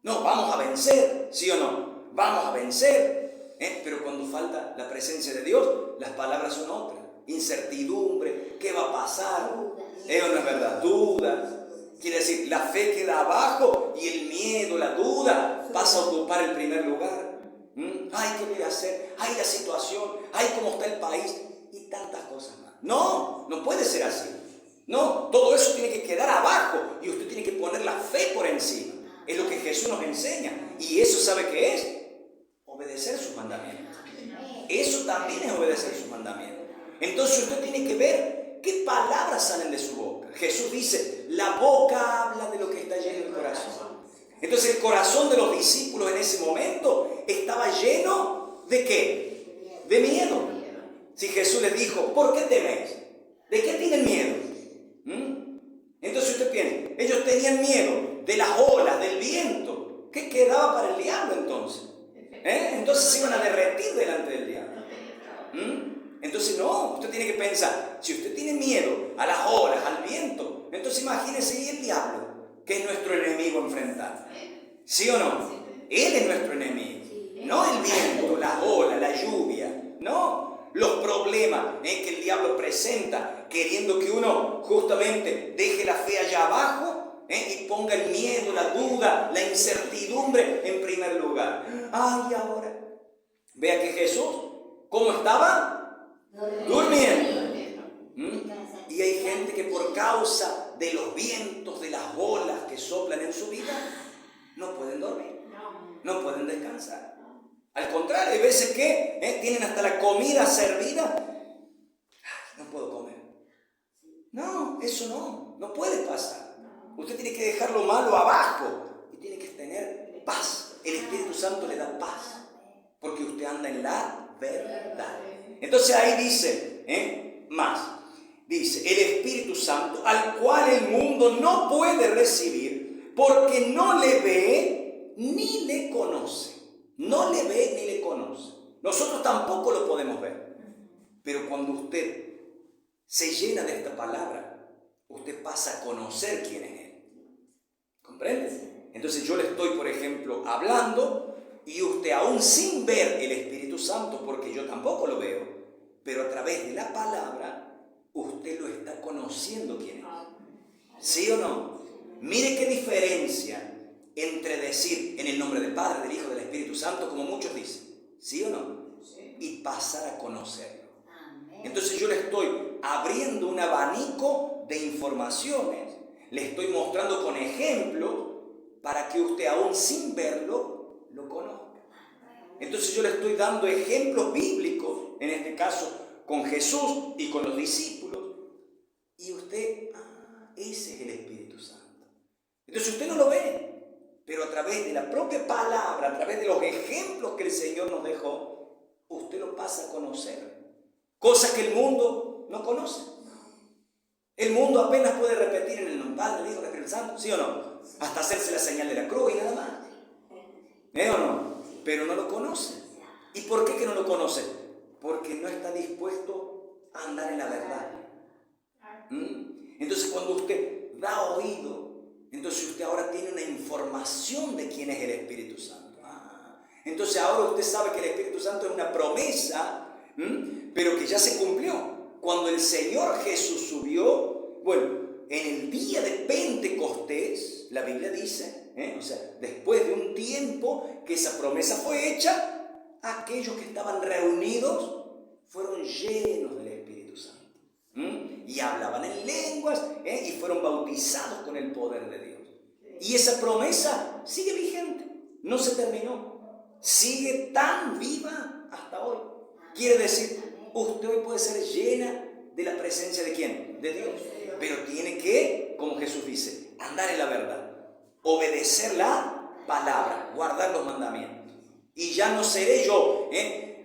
No, vamos a vencer, ¿sí o no? Vamos a vencer, pero cuando falta la presencia de Dios, las palabras son otras. Incertidumbre, ¿qué va a pasar? ¿O no es verdad? Dudas. Quiere decir, la fe queda abajo y el miedo, la duda, pasa a ocupar el primer lugar. Ay, ¿qué voy a hacer? Ay, la situación. Ay, ¿cómo está el país? Y tantas cosas más. No puede ser así. No, todo eso tiene que quedar abajo y usted tiene que poner la fe por encima. Es lo que Jesús nos enseña. Y eso, ¿sabe qué es? Obedecer sus mandamientos. Eso también es obedecer sus mandamientos. Entonces usted tiene que ver qué palabras salen de su boca. Jesús dice, la boca habla de lo que está lleno el corazón. Entonces el corazón de los discípulos en ese momento estaba lleno ¿de qué? De miedo. Si Jesús les dijo, ¿por qué teméis? ¿De qué tienen miedo? Entonces usted piensa, ellos tenían miedo de las olas, del viento. ¿Qué quedaba para el diablo entonces? Entonces se iban a derretir delante del diablo. Entonces no, usted tiene que pensar, si usted tiene miedo a las olas, al viento, entonces imagínese, ¿y el diablo? Que es nuestro enemigo enfrentado. ¿Sí o no? Él es nuestro enemigo. No el viento, las olas, la lluvia. No, los problemas que el diablo presenta, queriendo que uno justamente deje la fe allá abajo y ponga el miedo, la duda, la incertidumbre en primer lugar. Ay, ahora, vea que Jesús, ¿cómo estaba? Durmiendo. Y hay gente que por causa de los vientos, de las olas que soplan en su vida, no pueden dormir, no pueden descansar. Al contrario, hay veces que tienen hasta la comida servida. Ay, no puedo comer. No, eso no puede pasar. Usted tiene que dejar lo malo abajo y tiene que tener paz. El Espíritu Santo le da paz porque usted anda en la verdad. Entonces ahí dice, dice, el Espíritu Santo, al cual el mundo no puede recibir porque no le ve ni le conoce. No le ve ni le conoce. Nosotros tampoco lo podemos ver. Pero cuando usted se llena de esta palabra, usted pasa a conocer quién es Él. ¿Comprende? Entonces yo le estoy, por ejemplo, hablando y usted aún sin ver el Espíritu Santo, porque yo tampoco lo veo, pero a través de la palabra, usted lo está conociendo quién es. ¿Sí o no? Mire qué diferencia entre decir en el nombre del Padre, del Hijo, del Espíritu Santo, como muchos dicen, ¿sí o no? Y pasar a conocerlo. Entonces yo le estoy abriendo un abanico de informaciones, le estoy mostrando con ejemplos para que usted aún sin verlo, lo conozca. Entonces yo le estoy dando ejemplos bíblicos, en este caso con Jesús y con los discípulos, y usted, ese es el Espíritu Santo. Entonces usted no lo ve, pero a través de la propia palabra, a través de los ejemplos que el Señor nos dejó, usted lo pasa a conocer. Cosas que el mundo no conoce. El mundo apenas puede repetir en el nombre del Padre, del Hijo, del Espíritu Santo, ¿sí o no? Hasta hacerse la señal de la cruz y nada más. ¿O no? Pero no lo conoce. ¿Y por qué que no lo conoce? Porque no está dispuesto a andar en la verdad. Entonces cuando usted da oído, entonces usted ahora tiene una información de quién es el Espíritu Santo. Entonces ahora usted sabe que el Espíritu Santo es una promesa, pero que ya se cumplió. Cuando el Señor Jesús subió, en el día de Pentecostés, la Biblia dice, o sea, después de un tiempo que esa promesa fue hecha, aquellos que estaban reunidos fueron llenos del Espíritu Santo. Y hablaban en lenguas y fueron bautizados con el poder de Dios. Y esa promesa sigue vigente, no se terminó, sigue tan viva hasta hoy. Quiere decir, usted hoy puede ser llena de la presencia de ¿quién? De Dios. Pero tiene que, como Jesús dice, andar en la verdad, obedecer la palabra, guardar los mandamientos. Y ya no seré yo,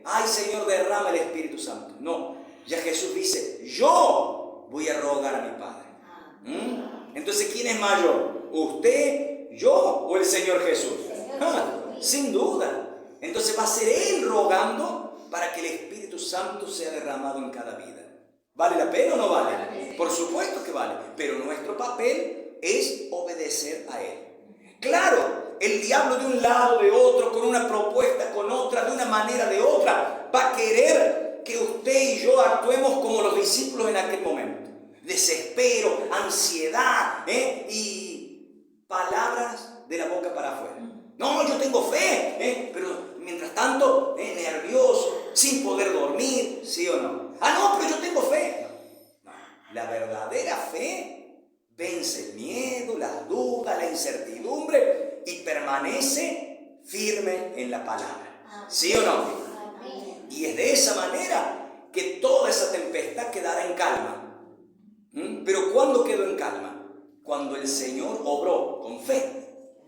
ay Señor, derrama el Espíritu Santo. No, ya Jesús dice, yo voy a rogar a mi Padre. Entonces, ¿quién es mayor? ¿Usted, yo o el Señor Jesús? Sin duda. Entonces va a ser Él rogando para que el Espíritu Santo sea derramado en cada vida. ¿Vale la pena o no vale? Por supuesto que vale, pero nuestro papel es obedecer a Él. Claro, el diablo de un lado, de otro, con una propuesta, con otra, de una manera, de otra, va a querer que usted y yo actuemos como los discípulos en aquel momento. Desespero, ansiedad y palabras de la boca para afuera. No, yo tengo fe, pero mientras tanto, nervioso, sin poder dormir, ¿sí o no? No, pero yo tengo fe. No. La verdadera fe firme en la palabra. ¿Sí o no? Y es de esa manera que toda esa tempestad quedará en calma. Pero ¿cuándo quedó en calma? Cuando el Señor obró con fe.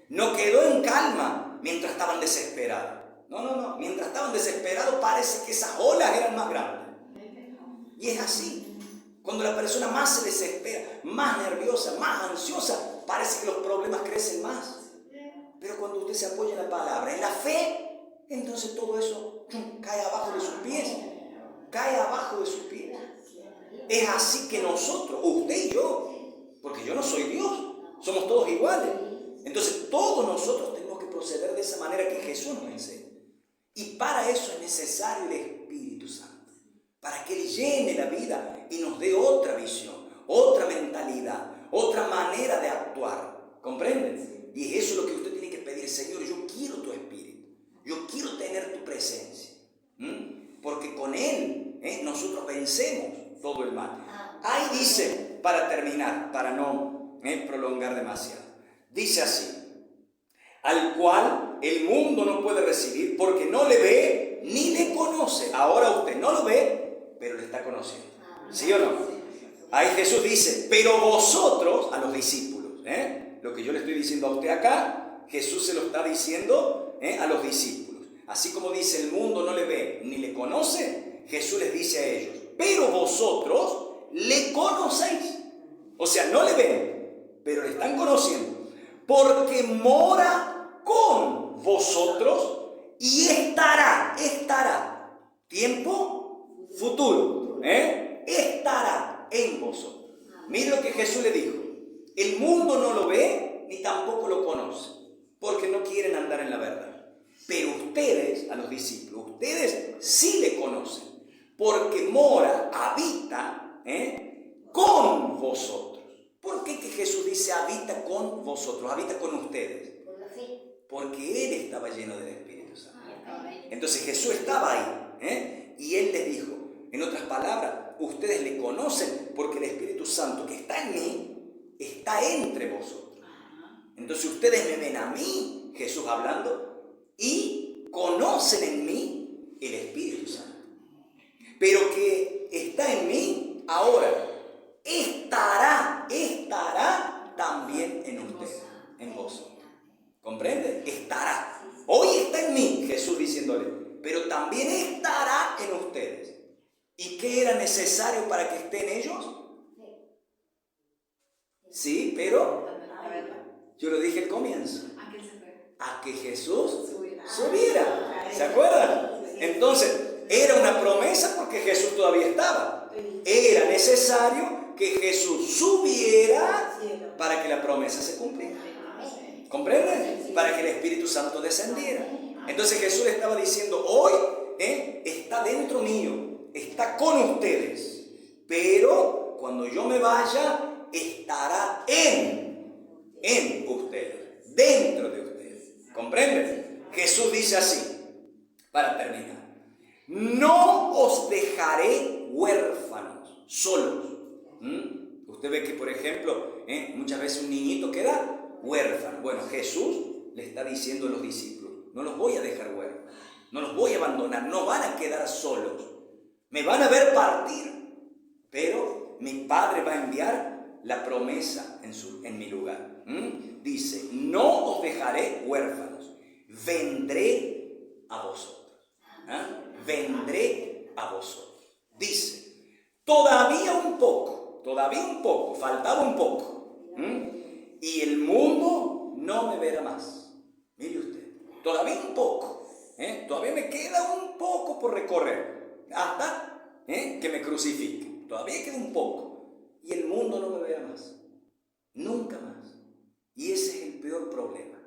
No quedó en calma mientras estaban desesperados. No. Mientras estaban desesperados parece que esas olas eran más grandes. Y es así. Cuando la persona más se desespera, más nerviosa, más ansiosa, parece que los problemas crecen más. Pero cuando usted se apoya en la palabra, en la fe, entonces todo eso cae abajo de sus pies. Cae abajo de sus pies. Es así que nosotros, usted y yo, porque yo no soy Dios, somos todos iguales. Entonces todos nosotros tenemos que proceder de esa manera que Jesús nos enseña. Y para eso es necesario el Espíritu Santo. Para que Él llene la vida y nos dé otra visión, otra mentalidad, otra manera de actuar. ¿Comprenden? Y eso es lo que usted tiene que pedir. Señor, yo quiero tu Espíritu. Yo quiero tener tu presencia. Porque con Él nosotros vencemos todo el mal. Ahí dice, para terminar, para no prolongar demasiado. Dice así: al cual el mundo no puede recibir porque no le ve ni le conoce. Ahora usted no lo ve, pero le está conociendo. ¿Sí o no? Ahí Jesús dice, pero vosotros, a los discípulos, lo que yo le estoy diciendo a usted acá, Jesús se lo está diciendo a los discípulos. Así como dice, el mundo no le ve ni le conoce, Jesús les dice a ellos, pero vosotros le conocéis. O sea, no le ven, pero le están conociendo. Porque mora con vosotros y estará, tiempo futuro, estará en vosotros. Mire lo que Jesús le dijo: el mundo no lo ve ni tampoco lo conoce, porque no quieren andar en la verdad. Pero ustedes, a los discípulos, ustedes sí le conocen, porque mora, habita con vosotros. ¿Por qué que Jesús dice habita con vosotros, habita con ustedes? Por la fe. Porque Él estaba lleno del Espíritu Santo. Entonces Jesús estaba ahí, y Él les dijo, en otras palabras, ustedes le conocen porque el Espíritu Santo que está en mí está entre vosotros. Entonces ustedes me ven a mí, Jesús hablando, y conocen en mí el Espíritu Santo. Pero que está en mí ahora, estará también en ustedes, en vosotros. ¿Comprende? Estará. Hoy está en mí, Jesús diciéndole, pero también estará en ustedes. ¿Y qué era necesario para que esté en ellos? Sí, pero yo lo dije al comienzo, a que Jesús subiera. ¿Se acuerdan? Entonces, era una promesa porque Jesús todavía estaba. Era necesario que Jesús subiera para que la promesa se cumpliera. ¿Comprenden? Para que el Espíritu Santo descendiera. Entonces Jesús le estaba diciendo, hoy está dentro mío, está con ustedes, pero cuando yo me vaya, estará en ustedes, dentro de ustedes. ¿Comprenden? Jesús dice así, para terminar: no os dejaré huérfanos, solos. Usted ve que, por ejemplo, muchas veces un niñito queda huérfano. Bueno, Jesús le está diciendo a los discípulos, no los voy a dejar huérfanos, no los voy a abandonar, no van a quedar solos, me van a ver partir, pero mi Padre va a enviar la promesa en mi lugar. Dice, no os dejaré huérfanos, vendré a vosotros. Vendré a vosotros. Dice, todavía un poco, faltaba un poco, y el mundo no me verá más. Mire usted, todavía un poco, todavía me queda un poco por recorrer, hasta que me crucifiquen. Todavía queda un poco, y el mundo no me verá más, nunca más. Y ese es el peor problema.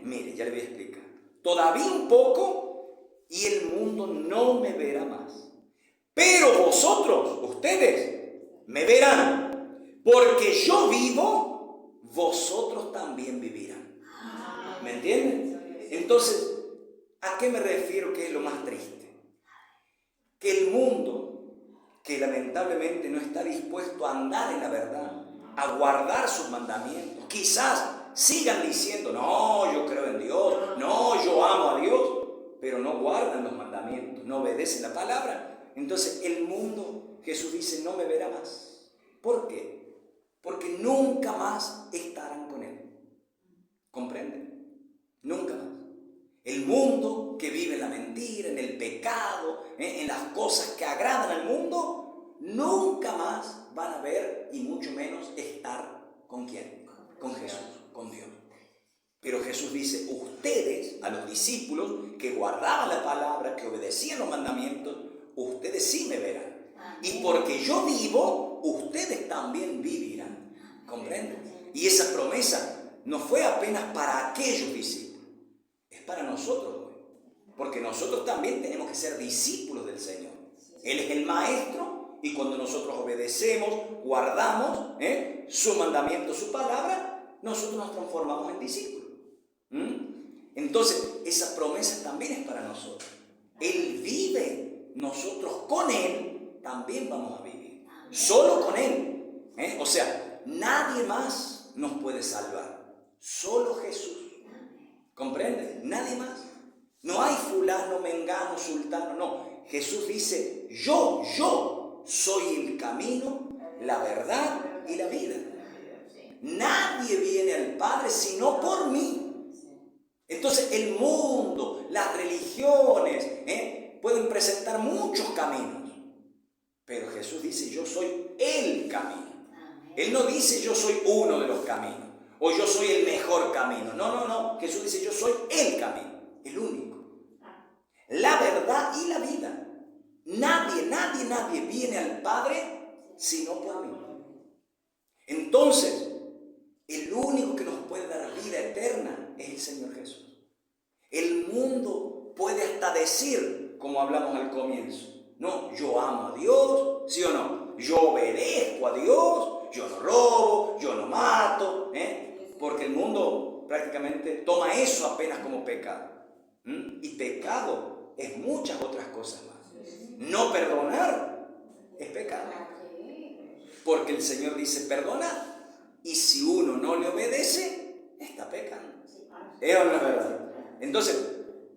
Mire, ya le voy a explicar. Todavía un poco, y el mundo no me verá más. Pero vosotros, ustedes, me verán, porque yo vivo, vosotros también vivirán. ¿Me entienden? Entonces, ¿a qué me refiero que es lo más triste? Que el mundo, que lamentablemente no está dispuesto a andar en la verdad, a guardar sus mandamientos, quizás sigan diciendo, no, yo creo en Dios, no, yo amo a Dios, pero no guardan los mandamientos, no obedecen la palabra. Entonces el mundo, Jesús dice, no me verá más. ¿Por qué? Porque nunca más estarán con Él. ¿Comprenden? Nunca más. El mundo que vive en la mentira, en el pecado, en las cosas que agradan al mundo, nunca más van a ver y mucho menos estar ¿con quién? Con Jesús, con Dios. Pero Jesús dice, ustedes, a los discípulos que guardaban la palabra, que obedecían los mandamientos, ustedes sí me verán. Y porque yo vivo, ustedes también vivirán. ¿Comprenden? Y esa promesa no fue apenas para aquellos discípulos, es para nosotros hoy. Porque nosotros también tenemos que ser discípulos del Señor. Él es el maestro y cuando nosotros obedecemos, guardamos su mandamiento, su palabra, nosotros nos transformamos en discípulos. Entonces, esa promesa también es para nosotros. Él vive, nosotros con Él también vamos a vivir. Solo con Él. O sea, nadie más nos puede salvar. Solo Jesús. ¿Comprende? Nadie más. No hay fulano, mengano, sultano, no. Jesús dice, yo soy el camino, la verdad y la vida. Nadie viene al Padre sino por mí. Entonces el mundo, las religiones, pueden presentar muchos caminos. Pero Jesús dice, yo soy el camino. Él no dice, yo soy uno de los caminos. O yo soy el mejor camino. No. Jesús dice, yo soy el camino, el único. La verdad y la vida. Nadie viene al Padre sino por mí. Entonces, el único que nos puede dar vida eterna es el Señor Jesús. El mundo puede hasta decir, como hablamos al comienzo, no, yo amo a Dios, ¿sí o no? Yo obedezco a Dios, yo no robo, yo no mato, porque el mundo prácticamente toma eso apenas como pecado. Y pecado es muchas otras cosas más. No perdonar es pecado. Porque el Señor dice perdonad. Y si uno no le obedece, está pecando. ¿Es o no es verdad? Entonces,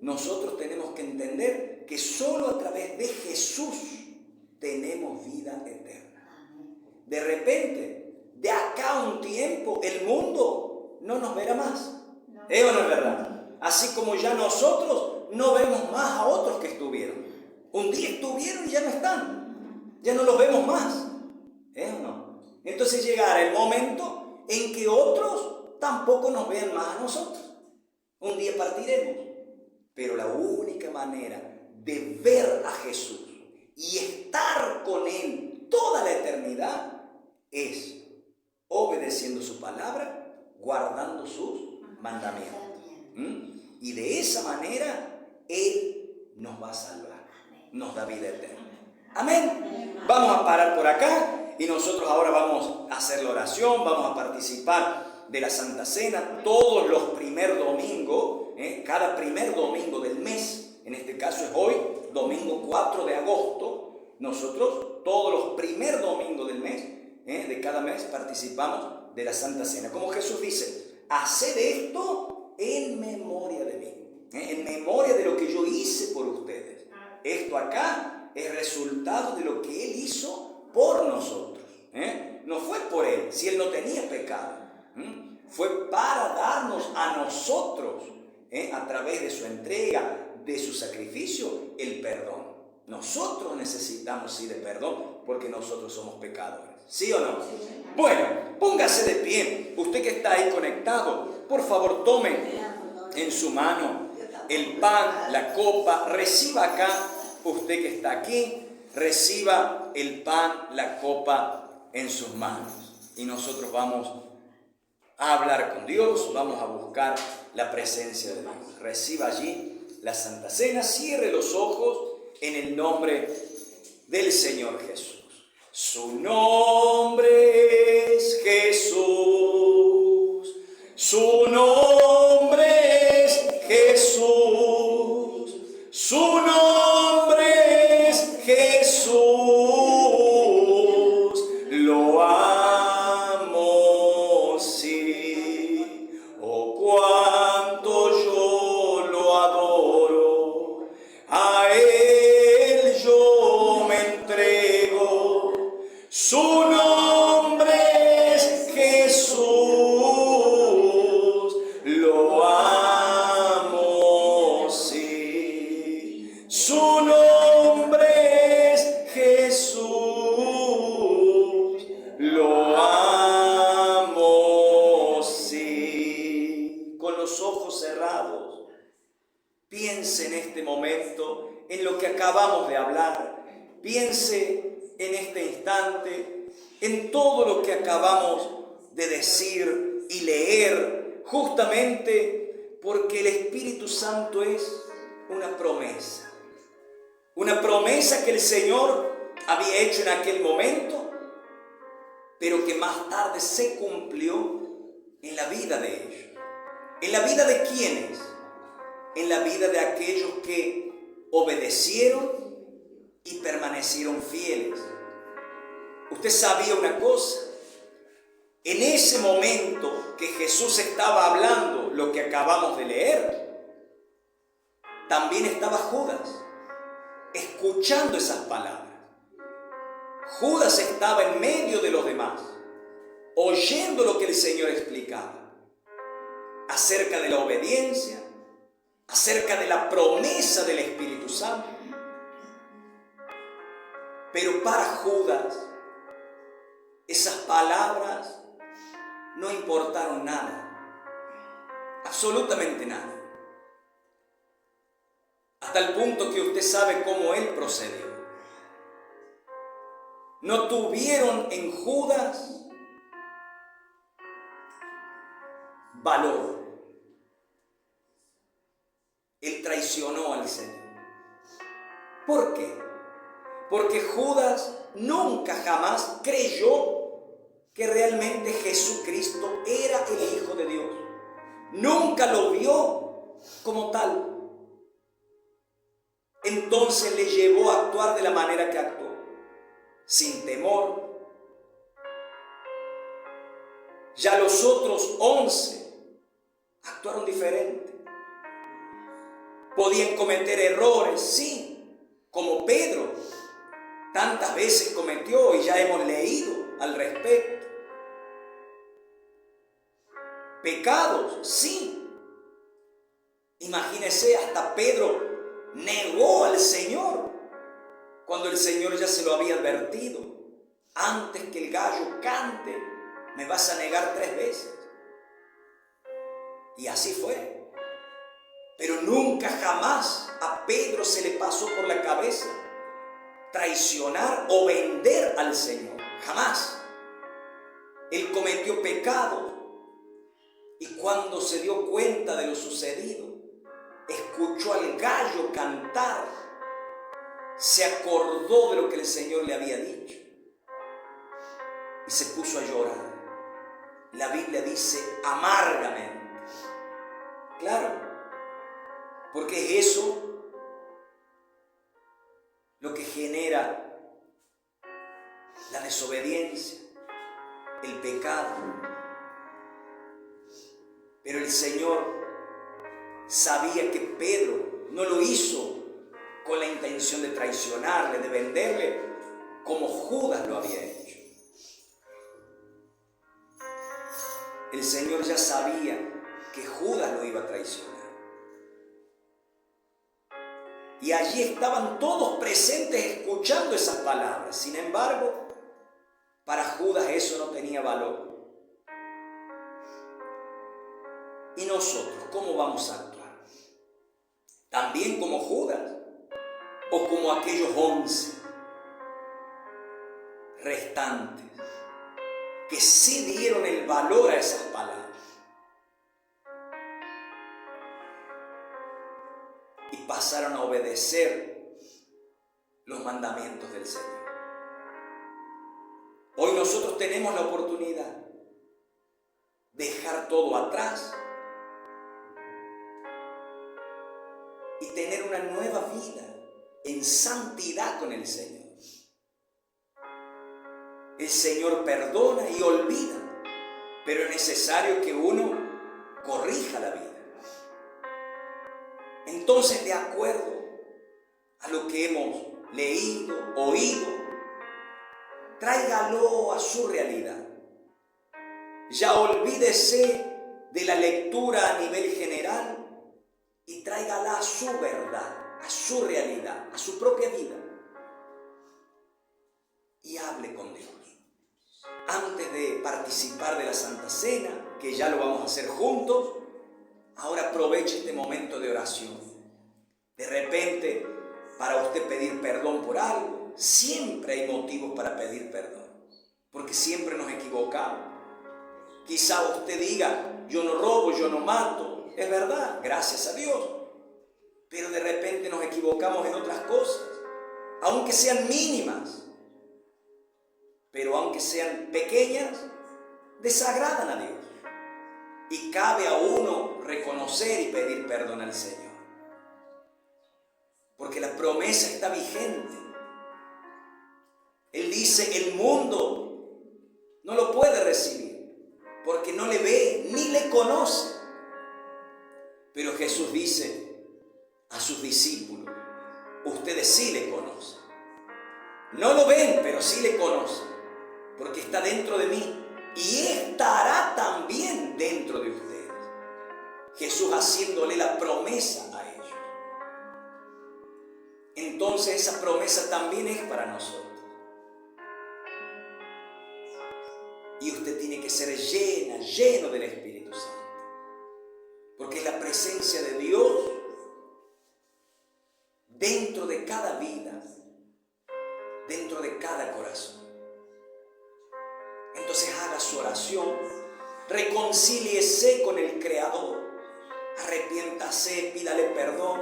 nosotros tenemos que entender que solo a través de Jesús tenemos vida eterna. De repente, de acá a un tiempo, el mundo no nos verá más. ¿Es o no es verdad? Así como ya nosotros no vemos más a otros que estuvieron. Un día estuvieron y ya no están. Ya no los vemos más. ¿Es o no? Entonces llegará el momento en que otros tampoco nos vean más a nosotros. Un día partiremos. Pero la única manera de ver a Jesús y estar con Él toda la eternidad es obedeciendo su palabra, guardando sus mandamientos. Y de esa manera Él nos va a salvar, nos da vida eterna. Amén. Vamos a parar por acá y nosotros ahora vamos a hacer la oración, vamos a participar de la Santa Cena todos los primer domingos, cada primer domingo del mes. En este caso es hoy, domingo 4 de agosto. Nosotros todos los primer domingos del mes, de cada mes, participamos de la Santa Cena. Como Jesús dice, haced esto en memoria de mí, en memoria de lo que yo hice por ustedes. Esto acá es resultado de lo que Él hizo por nosotros. No fue por Él, si Él no tenía pecado. Fue para darnos a nosotros, a través de su entrega, de su sacrificio, el perdón. Nosotros necesitamos sí de perdón porque nosotros somos pecadores. ¿Sí o no? Bueno, póngase de pie. Usted que está ahí conectado, por favor tome en su mano el pan, la copa. Reciba acá, usted que está aquí, reciba el pan, la copa en sus manos. Y nosotros vamos a hablar con Dios, vamos a buscar la presencia de Dios. Reciba allí la Santa Cena, cierre los ojos en el nombre del Señor Jesús. Su nombre es Jesús, su nombre es Jesús, su nombre es Jesús, lo amo sí, piense en este momento en lo que acabamos de hablar. Piense en este instante en todo lo que acabamos de decir y leer, justamente porque el Espíritu Santo es una promesa. Una promesa que el Señor había hecho en aquel momento, pero que más tarde se cumplió en la vida de ellos. ¿En la vida de quiénes? En la vida de aquellos que obedecieron y permanecieron fieles. Usted sabía una cosa, en ese momento que Jesús estaba hablando lo que acabamos de leer, también estaba Judas escuchando esas palabras. Judas estaba en medio de los demás, oyendo lo que el Señor explicaba acerca de la obediencia, acerca de la promesa del Espíritu Santo. Pero para Judas, esas palabras no importaron nada, absolutamente nada. Hasta el punto que usted sabe cómo él procedió. No tuvieron en Judas valor. Él traicionó al Señor. ¿Por qué? Porque Judas nunca jamás creyó que realmente Jesucristo era el Hijo de Dios. Nunca lo vio como tal. Entonces le llevó a actuar de la manera que actuó, sin temor. Ya los otros 11 actuaron diferente. Podían cometer errores, sí, como Pedro tantas veces cometió y ya hemos leído al respecto. Pecados, sí. Imagínese, hasta Pedro negó al Señor cuando el Señor ya se lo había advertido. Antes que el gallo cante, me vas a negar 3 veces. Y así fue. Pero nunca jamás a Pedro se le pasó por la cabeza traicionar o vender al Señor. Jamás. Él cometió pecado. Y cuando se dio cuenta de lo sucedido, escuchó al gallo cantar, se acordó de lo que el Señor le había dicho y se puso a llorar. La Biblia dice amargamente. Claro, porque es eso lo que genera la desobediencia, el pecado. Pero el Señor sabía que Pedro no lo hizo con la intención de traicionarle, de venderle, como Judas lo había hecho. El Señor ya sabía que Judas lo iba a traicionar. Y allí estaban todos presentes escuchando esas palabras. Sin embargo, para Judas eso no tenía valor. ¿Y nosotros cómo vamos a actuar? ¿También como Judas? ¿O como aquellos 11 restantes que sí dieron el valor a esas palabras y pasaron a obedecer los mandamientos del Señor? Hoy nosotros tenemos la oportunidad de dejar todo atrás y tener una nueva vida en santidad con el Señor. El Señor perdona y olvida, pero es necesario que uno corrija la vida. Entonces, de acuerdo a lo que hemos leído, oído, tráigalo a su realidad. Ya olvídese de la lectura a nivel general y tráigala a su verdad, a su realidad, a su propia vida. Y hable con Dios. Antes de participar de la Santa Cena, que ya lo vamos a hacer juntos, ahora aproveche este momento de oración De repente, para usted pedir perdón por algo, siempre hay motivos para pedir perdón, porque siempre nos equivocamos. Quizá usted diga, yo no robo, yo no mato. Es verdad, gracias a Dios. Pero de repente nos equivocamos en otras cosas, aunque sean mínimas. Pero aunque sean pequeñas, desagradan a Dios. Y cabe a uno reconocer y pedir perdón al Señor. Porque la promesa está vigente. Él dice, el mundo no lo puede recibir, porque no le ve ni le conoce. Pero Jesús dice a sus discípulos, ustedes sí le conocen. No lo ven, pero sí le conocen, porque está dentro de mí y estará también dentro de ustedes. Jesús haciéndole la promesa a ellos. Entonces esa promesa también es para nosotros. Y usted tiene que ser lleno del Espíritu Santo. Porque es la presencia de Dios dentro de cada vida, dentro de cada corazón. Entonces haga su oración, reconcíliese con el Creador, arrepiéntase, pídale perdón,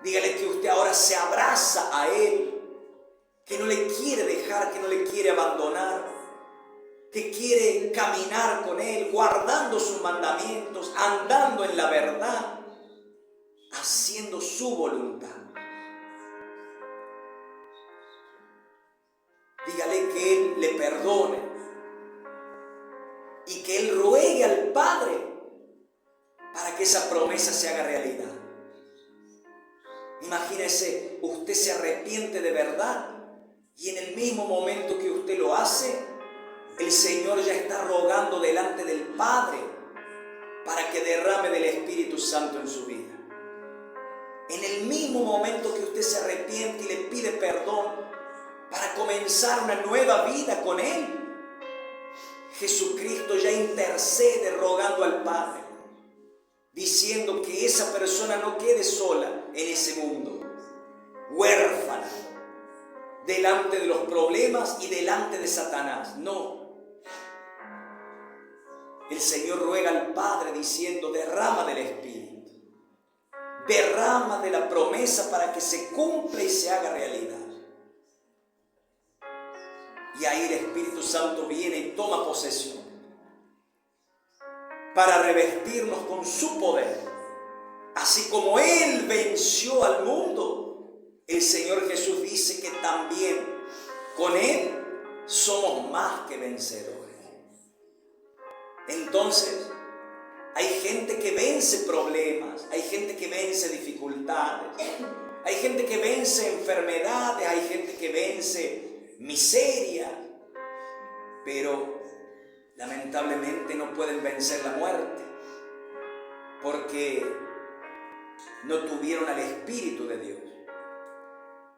dígale que usted ahora se abraza a Él, que no le quiere dejar, que no le quiere abandonar, que quiere caminar con Él, guardando sus mandamientos, andando en la verdad, haciendo su voluntad. Dígale que Él le perdone y que Él ruegue al Padre para que esa promesa se haga realidad. Imagínese, usted se arrepiente de verdad y en el mismo momento que usted lo hace, el Señor ya está rogando delante del Padre para que derrame del Espíritu Santo en su vida. En el mismo momento que usted se arrepiente y le pide perdón para comenzar una nueva vida con Él, Jesucristo ya intercede rogando al Padre, diciendo que esa persona no quede sola en ese mundo, huérfana, delante de los problemas y delante de Satanás. No. El Señor ruega al Padre diciendo, derrama del Espíritu, derrama de la promesa para que se cumpla y se haga realidad. Y ahí el Espíritu Santo viene y toma posesión para revestirnos con su poder. Así como Él venció al mundo, el Señor Jesús dice que también con Él somos más que vencedores. Entonces, hay gente que vence problemas, hay gente que vence dificultades, hay gente que vence enfermedades, hay gente que vence miseria, pero lamentablemente no pueden vencer la muerte porque no tuvieron al Espíritu de Dios.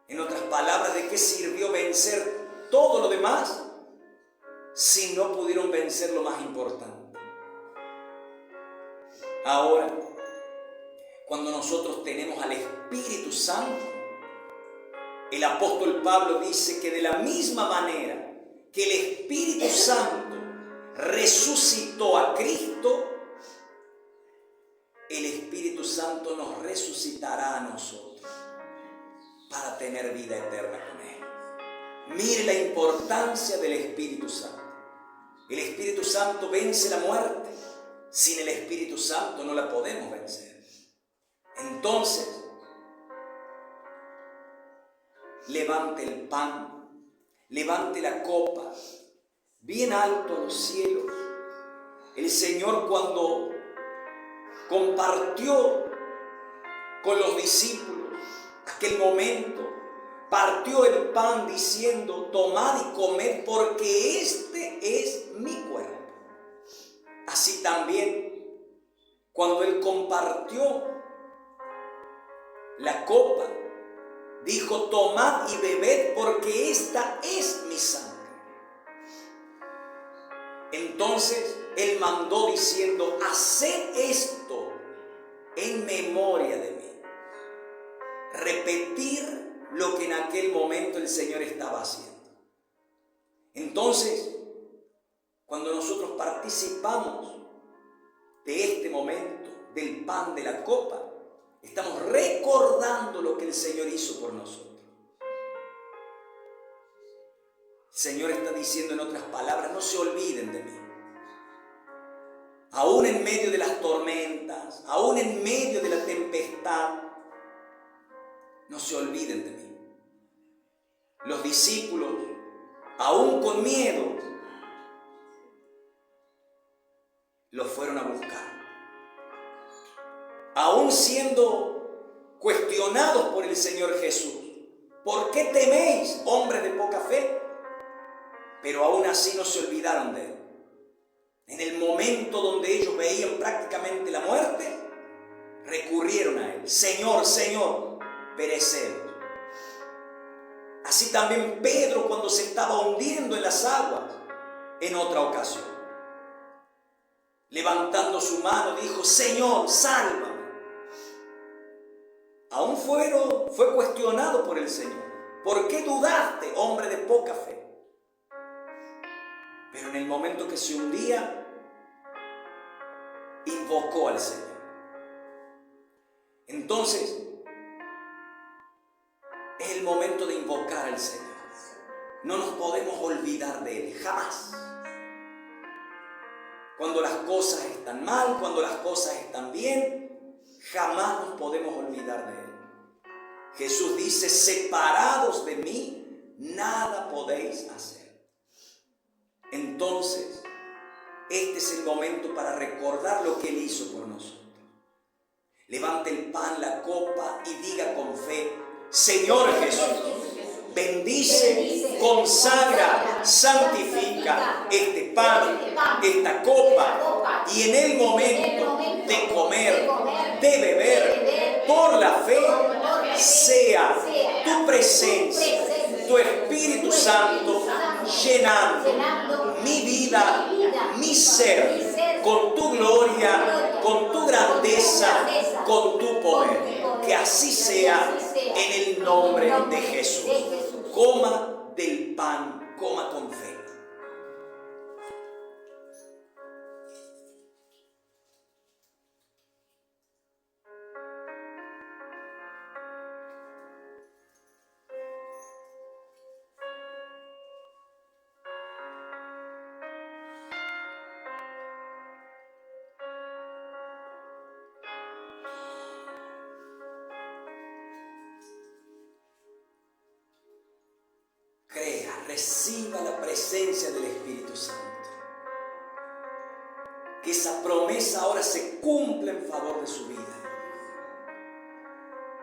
En otras palabras, ¿de qué sirvió vencer todo lo demás si no pudieron vencer lo más importante? Ahora, cuando nosotros tenemos al Espíritu Santo, el apóstol Pablo dice que de la misma manera que el Espíritu Santo resucitó a Cristo, el Espíritu Santo nos resucitará a nosotros para tener vida eterna con Él. Mire la importancia del Espíritu Santo. El Espíritu Santo vence la muerte. Sin el Espíritu Santo no la podemos vencer. Entonces, levante el pan, levante la copa, bien alto a los cielos. El Señor, cuando compartió con los discípulos aquel momento, partió el pan diciendo, tomad y comed porque este es mi cuerpo. Así también, cuando Él compartió la copa, dijo, tomad y bebed porque esta es mi sangre. Entonces Él mandó diciendo, haced esto en memoria de mí. repetir lo que en aquel momento el Señor estaba haciendo. Entonces, cuando nosotros participamos de este momento, del pan, de la copa, estamos recordando lo que el Señor hizo por nosotros. El Señor está diciendo en otras palabras, no se olviden de mí. Aún en medio de las tormentas, aún en medio de la tempestad, no se olviden de mí. Los discípulos, aún con miedo, los fueron a buscar. Aún siendo cuestionados por el Señor Jesús. ¿Por qué teméis, hombres de poca fe? Pero aún así no se olvidaron de Él. En el momento donde ellos veían prácticamente la muerte, recurrieron a Él. Señor, Señor, perecemos. Así también Pedro, cuando se estaba hundiendo en las aguas, en otra ocasión, levantando su mano, dijo, Señor, sálvame. Aún fue cuestionado por el Señor. ¿Por qué dudaste, hombre de poca fe? Pero en el momento que se hundía, invocó al Señor. Entonces, es el momento de invocar al Señor. No nos podemos olvidar de Él, jamás. Cuando las cosas están mal, cuando las cosas están bien, jamás nos podemos olvidar de Él. Jesús dice, separados de mí, nada podéis hacer. Entonces, este es el momento para recordar lo que Él hizo por nosotros. Levante el pan, la copa y diga con fe, Señor Jesús, bendice, consagra, santifica este pan, esta copa, y en el momento de comer, de beber, por la fe, sea tu presencia, tu Espíritu Santo, llenando mi vida, mi ser, con tu gloria, con tu grandeza, con tu poder. Que así sea en el nombre de Jesús. Coma del pan, coma con fe. Reciba la presencia del Espíritu Santo. Que esa promesa ahora se cumpla en favor de su vida.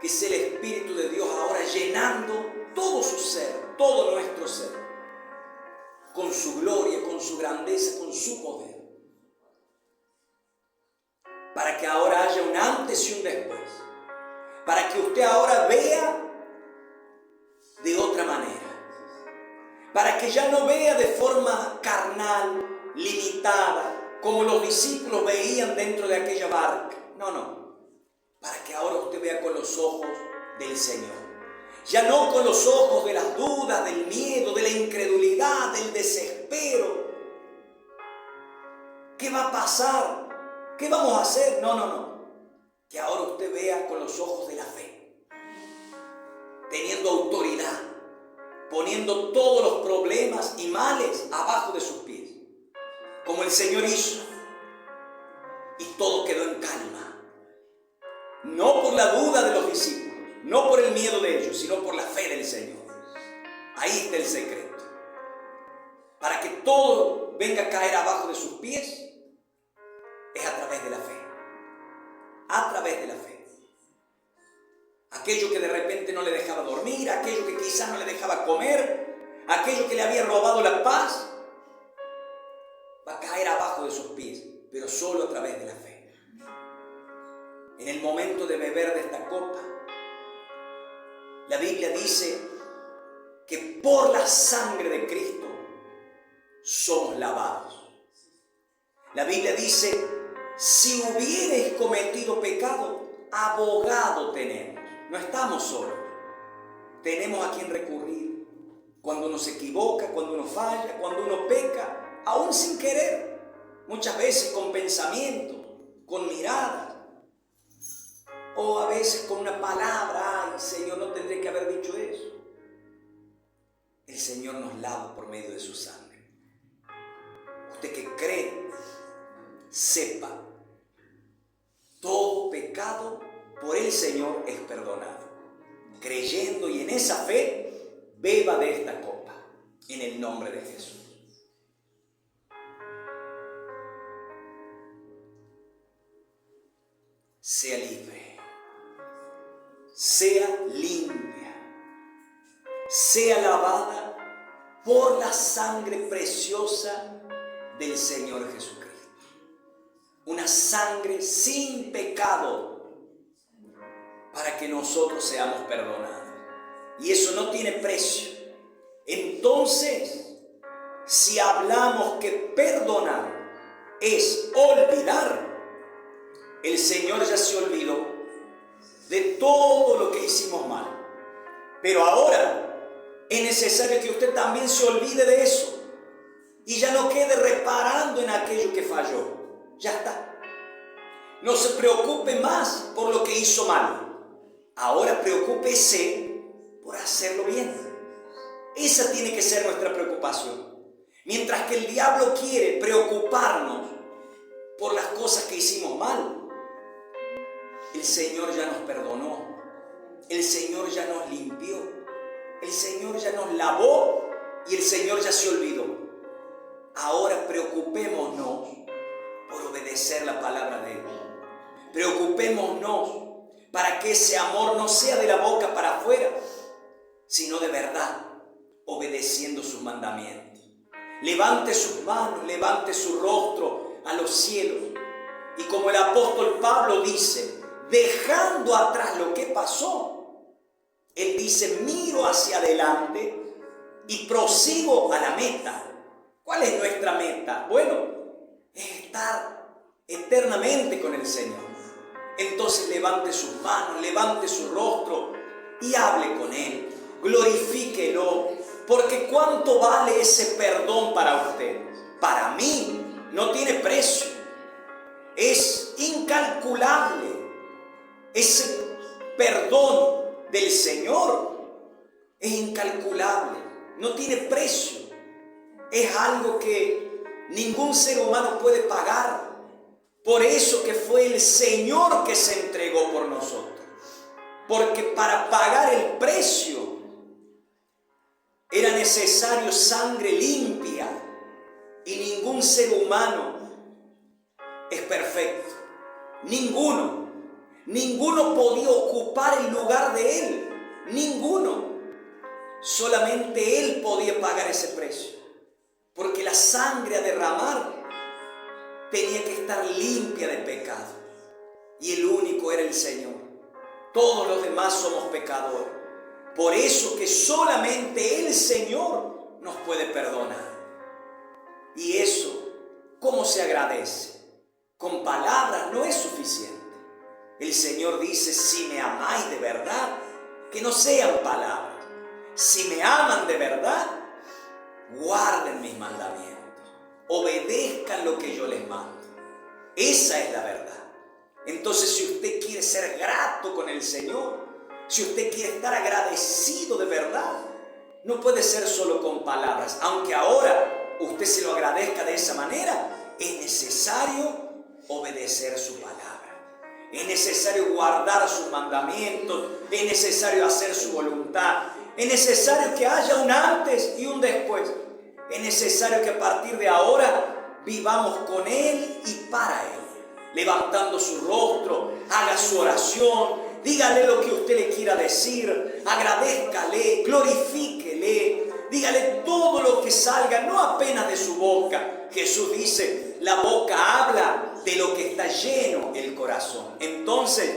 Que sea el Espíritu de Dios ahora llenando todo su ser, todo nuestro ser, con su gloria, con su grandeza, con su poder. Para que ahora haya un antes y un después. Para que usted ahora vea de otra manera. Para que ya no vea de forma carnal, limitada, como los discípulos veían dentro de aquella barca. No. Para que ahora usted vea con los ojos del Señor. Ya no con los ojos de las dudas, del miedo, de la incredulidad, del desespero. ¿Qué va a pasar? ¿Qué vamos a hacer? No. Que ahora usted vea con los ojos de la fe. Teniendo autoridad. Poniendo todos los problemas y males abajo de sus pies, como el Señor hizo, y todo quedó en calma, no por la duda de los discípulos, no por el miedo de ellos, sino por la fe del Señor. Ahí está el secreto, para que todo venga a caer abajo de sus pies, es a través de la fe, a través de la fe. Aquello que de repente no le dejaba dormir, aquello que quizás no le dejaba comer, aquello que le había robado la paz, va a caer abajo de sus pies, pero solo a través de la fe. En el momento de beber de esta copa, la Biblia dice que por la sangre de Cristo somos lavados. La Biblia dice, si hubierais cometido pecado, abogado tenemos. No estamos solos. Tenemos a quien recurrir. Cuando uno se equivoca, cuando uno falla, cuando uno peca, aún sin querer. Muchas veces con pensamientos, con miradas. O a veces con una palabra. Ay, Señor, no tendré que haber dicho eso. El Señor nos lava por medio de su sangre. Usted que cree, sepa, todo pecado por el Señor es perdonado. Creyendo y en esa fe, beba de esta copa, en el nombre de Jesús. Sea libre, sea limpia, sea lavada por la sangre preciosa del Señor Jesucristo. Una sangre sin pecado para que nosotros seamos perdonados. Y eso no tiene precio. Entonces, si hablamos que perdonar es olvidar, el Señor ya se olvidó de todo lo que hicimos mal. Pero ahora es necesario que usted también se olvide de eso y ya no quede reparando en aquello que falló. Ya está. No se preocupe más por lo que hizo mal. Ahora preocúpese por hacerlo bien. Esa tiene que ser nuestra preocupación. Mientras que el diablo quiere preocuparnos por las cosas que hicimos mal, el Señor ya nos perdonó. El Señor ya nos limpió. El Señor ya nos lavó y el Señor ya se olvidó. Ahora preocupémonos por obedecer la palabra de Él. Preocupémonos para que ese amor no sea de la boca para afuera, sino de verdad, obedeciendo sus mandamientos. Levante sus manos, levante su rostro a los cielos. Y como el apóstol Pablo dice, dejando atrás lo que pasó, él dice, miro hacia adelante y prosigo a la meta. ¿Cuál es nuestra meta? Bueno, es estar eternamente con el Señor. Entonces levante sus manos, levante su rostro y hable con Él. Glorifíquelo, porque ¿cuánto vale ese perdón para usted? Para mí no tiene precio. Es incalculable. Ese perdón del Señor es incalculable. No tiene precio. Es algo que ningún ser humano puede pagar. Por eso que fue el Señor que se entregó por nosotros. Porque para pagar el precio era necesario sangre limpia. Y ningún ser humano es perfecto. Ninguno. Ninguno podía ocupar el lugar de Él. Ninguno. Solamente Él podía pagar ese precio. Porque la sangre a derramar tenía que estar limpia de pecado. Y el único era el Señor. Todos los demás somos pecadores. Por eso que solamente el Señor nos puede perdonar. Y eso, ¿cómo se agradece? Con palabras no es suficiente. El Señor dice, si me amáis de verdad, que no sean palabras. Si me aman de verdad, guarden mis mandamientos. Obedezcan lo que yo les mando. Esa es la verdad. Entonces, si usted quiere ser grato con el Señor, si usted quiere estar agradecido de verdad, no puede ser solo con palabras. Aunque ahora usted se lo agradezca de esa manera, es necesario obedecer su palabra. Es necesario guardar sus mandamientos. Es necesario hacer su voluntad. Es necesario que haya un antes y un después. Es necesario que a partir de ahora vivamos con Él y para Él. Levantando su rostro, haga su oración, dígale lo que usted le quiera decir, agradézcale, glorifíquele, dígale todo lo que salga, no apenas de su boca. Jesús dice, la boca habla de lo que está lleno el corazón. Entonces,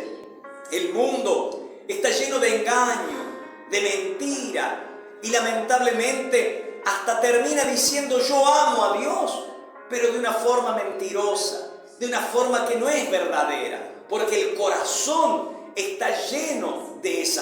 el mundo está lleno de engaño, de mentira, y lamentablemente hasta termina diciendo yo amo a Dios, pero de una forma mentirosa, de una forma que no es verdadera, porque el corazón está lleno de esa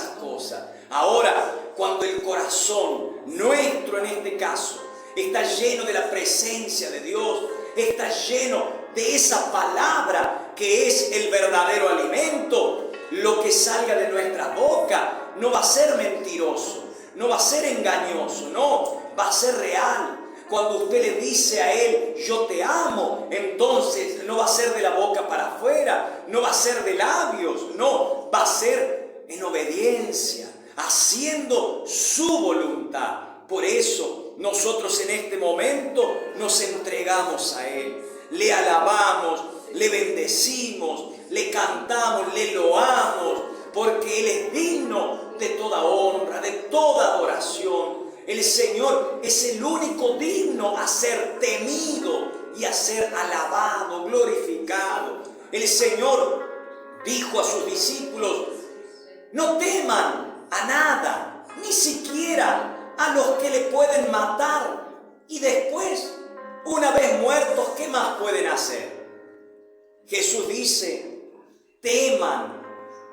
cuando el corazón nuestro en este caso está lleno de la presencia de Dios, está lleno de esa palabra que es el verdadero alimento, lo que salga de nuestra boca no va a ser mentiroso, no va a ser engañoso, no, va a ser real. Cuando usted le dice a Él, yo te amo, entonces no va a ser de la boca para afuera, no va a ser de labios, no, va a ser en obediencia, haciendo su voluntad. Por eso nosotros en este momento nos entregamos a Él, le alabamos, le bendecimos, le cantamos, le loamos, porque Él es digno de toda honra, de toda adoración. El Señor es el único digno a ser temido y a ser alabado, glorificado. El Señor dijo a sus discípulos, no teman a nada, ni siquiera a los que le pueden matar. Y después, una vez muertos, ¿qué más pueden hacer? Jesús dice, teman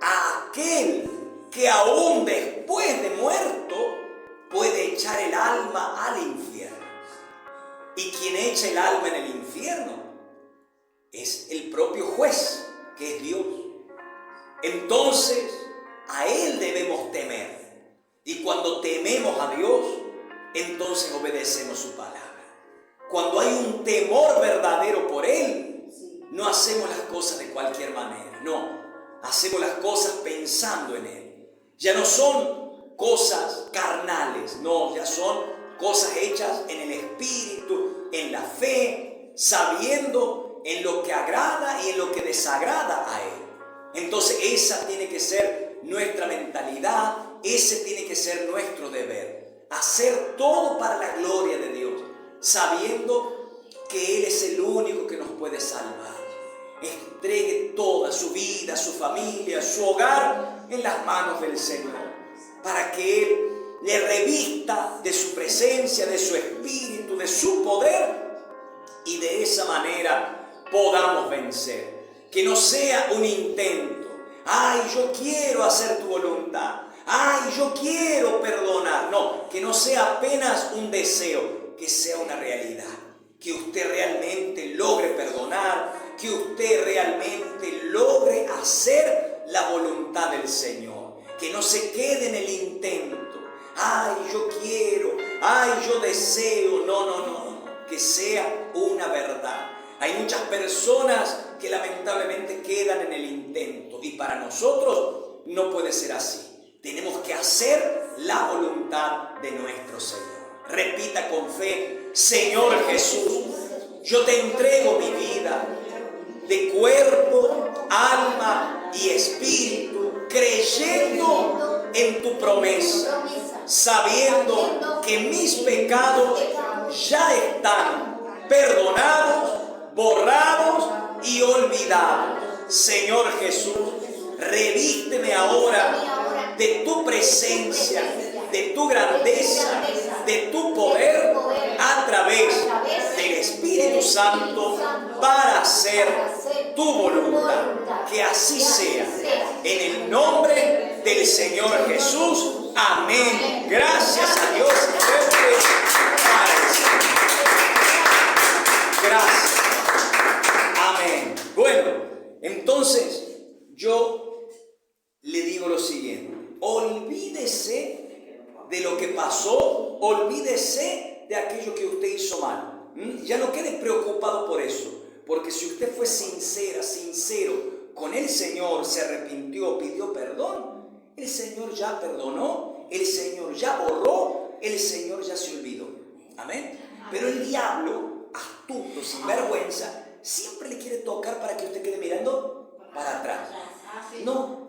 a aquel que aún después de muerto puede echar el alma al infierno. Y quien echa el alma en el infierno es el propio juez, que es Dios. Entonces, a Él debemos temer. Y cuando tememos a Dios, entonces obedecemos su palabra. Cuando hay un temor verdadero por Él, no hacemos las cosas de cualquier manera, no. Hacemos las cosas pensando en Él. Ya no son cosas carnales, no, ya son cosas hechas en el Espíritu, en la fe, sabiendo en lo que agrada y en lo que desagrada a Él. Entonces esa tiene que ser nuestra mentalidad, ese tiene que ser nuestro deber. Hacer todo para la gloria de Dios, sabiendo que Él es el único que nos puede salvar. Entregue toda su vida, su familia, su hogar en las manos del Señor, para que Él le revista de su presencia, de su espíritu, de su poder, y de esa manera podamos vencer. Que no sea un intento, ay, yo quiero hacer tu voluntad, ay, yo quiero perdonar. No, que no sea apenas un deseo, que sea una realidad. Que usted realmente logre perdonar, que usted realmente logre hacer la voluntad del Señor. Que no se quede en el intento. Ay, yo quiero, ay, yo deseo. No. Que sea una verdad. Hay muchas personas que lamentablemente quedan en el intento. Y para nosotros no puede ser así. Tenemos que hacer la voluntad de nuestro Señor. Repita con fe, Señor Jesús, yo te entrego mi vida de cuerpo, alma y espíritu, creyendo en tu promesa, sabiendo que mis pecados ya están perdonados, borrados y olvidados. Señor Jesús, revísteme ahora de tu presencia, de tu grandeza, de tu poder a través del Espíritu Santo para hacer tu voluntad. Que así sea. En el nombre del Señor Jesús. Amén. Gracias a Dios. Gracias. Amén. Bueno, entonces yo le digo lo siguiente. Olvídese de lo que pasó, olvídese de aquello que usted hizo mal. Ya no quede preocupado por eso, porque si usted fue sincero con el Señor, se arrepintió, pidió perdón, el Señor ya perdonó, el Señor ya borró, el Señor ya se olvidó. Amén. Pero el diablo, astuto, sin vergüenza, siempre le quiere tocar para que usted quede mirando para atrás. No.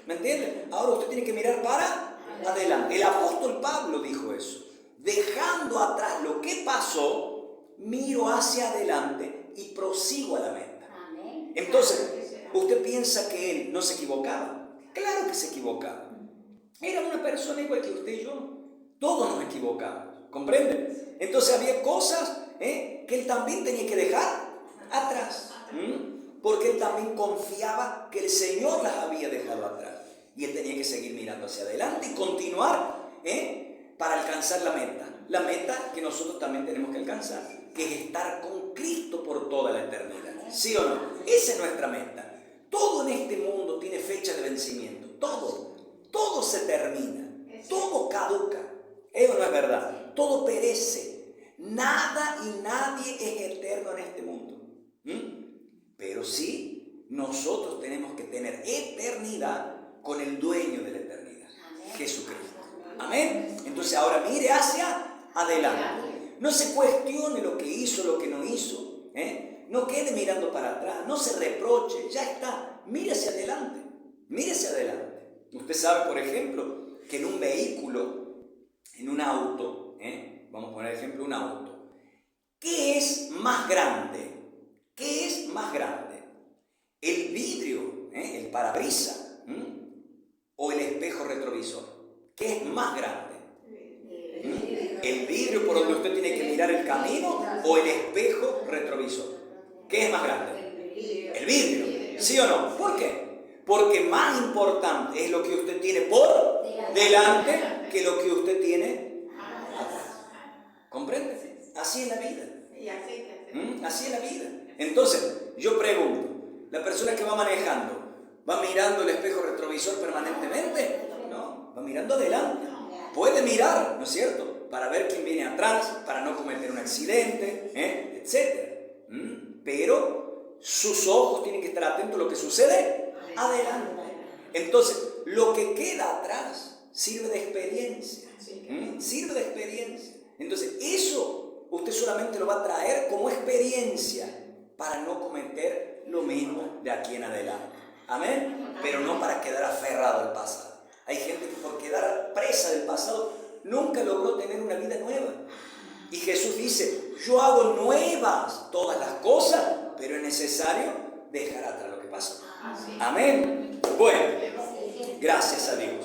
¿Me entiende? Ahora usted tiene que mirar para adelante. El apóstol Pablo dijo eso. Dejando atrás lo que pasó, miro hacia adelante y prosigo a la meta. Entonces, ¿usted piensa que él no se equivocaba? Claro que se equivocaba. Era una persona igual que usted y yo. Todos nos equivocamos. ¿Comprende? Entonces había cosas que él también tenía que dejar atrás. Porque él también confiaba que el Señor las había dejado atrás. Y él tenía que seguir mirando hacia adelante y continuar para alcanzar la meta que nosotros también tenemos que alcanzar, que es estar con Cristo por toda la eternidad. ¿Sí o no? Esa es nuestra meta. Todo en este mundo tiene fecha de vencimiento, todo se termina, todo caduca. Eso no es verdad, todo perece. Nada y nadie es eterno en este mundo. Pero sí, nosotros tenemos que tener eternidad con el dueño de la eternidad, Jesucristo. Amén. Entonces ahora mire hacia adelante. No se cuestione lo que hizo, lo que no hizo. No quede mirando para atrás, no se reproche, ya está. Mire hacia adelante, mire hacia adelante. Usted sabe, por ejemplo, que en un vehículo, en un auto, vamos a poner ejemplo, un auto. ¿Qué es más grande? ¿Qué es más grande? ¿El vidrio, el parabrisas, o el espejo retrovisor? ¿Qué es más grande? ¿El vidrio por donde usted tiene que mirar el camino o el espejo retrovisor? ¿Qué es más grande? El vidrio, ¿sí o no? ¿Por qué? Porque más importante es lo que usted tiene por delante que lo que usted tiene atrás. ¿Comprende? Así es la vida. Así es la vida. Entonces, yo pregunto, ¿la persona que va manejando va mirando el espejo retrovisor permanentemente? No, va mirando adelante. Puede mirar, ¿no es cierto?, para ver quién viene atrás, para no cometer un accidente, etc. Pero sus ojos tienen que estar atentos a lo que sucede adelante. Entonces, lo que queda atrás sirve de experiencia. Sirve de experiencia. Entonces, eso usted solamente lo va a traer como experiencia para no cometer lo mismo de aquí en adelante. Amén. Pero no para quedar aferrado al pasado. Hay gente que por quedar presa del pasado nunca logró tener una vida nueva. Y Jesús dice, yo hago nuevas todas las cosas, pero es necesario dejar atrás lo que pasó. Amén. Bueno, gracias a Dios.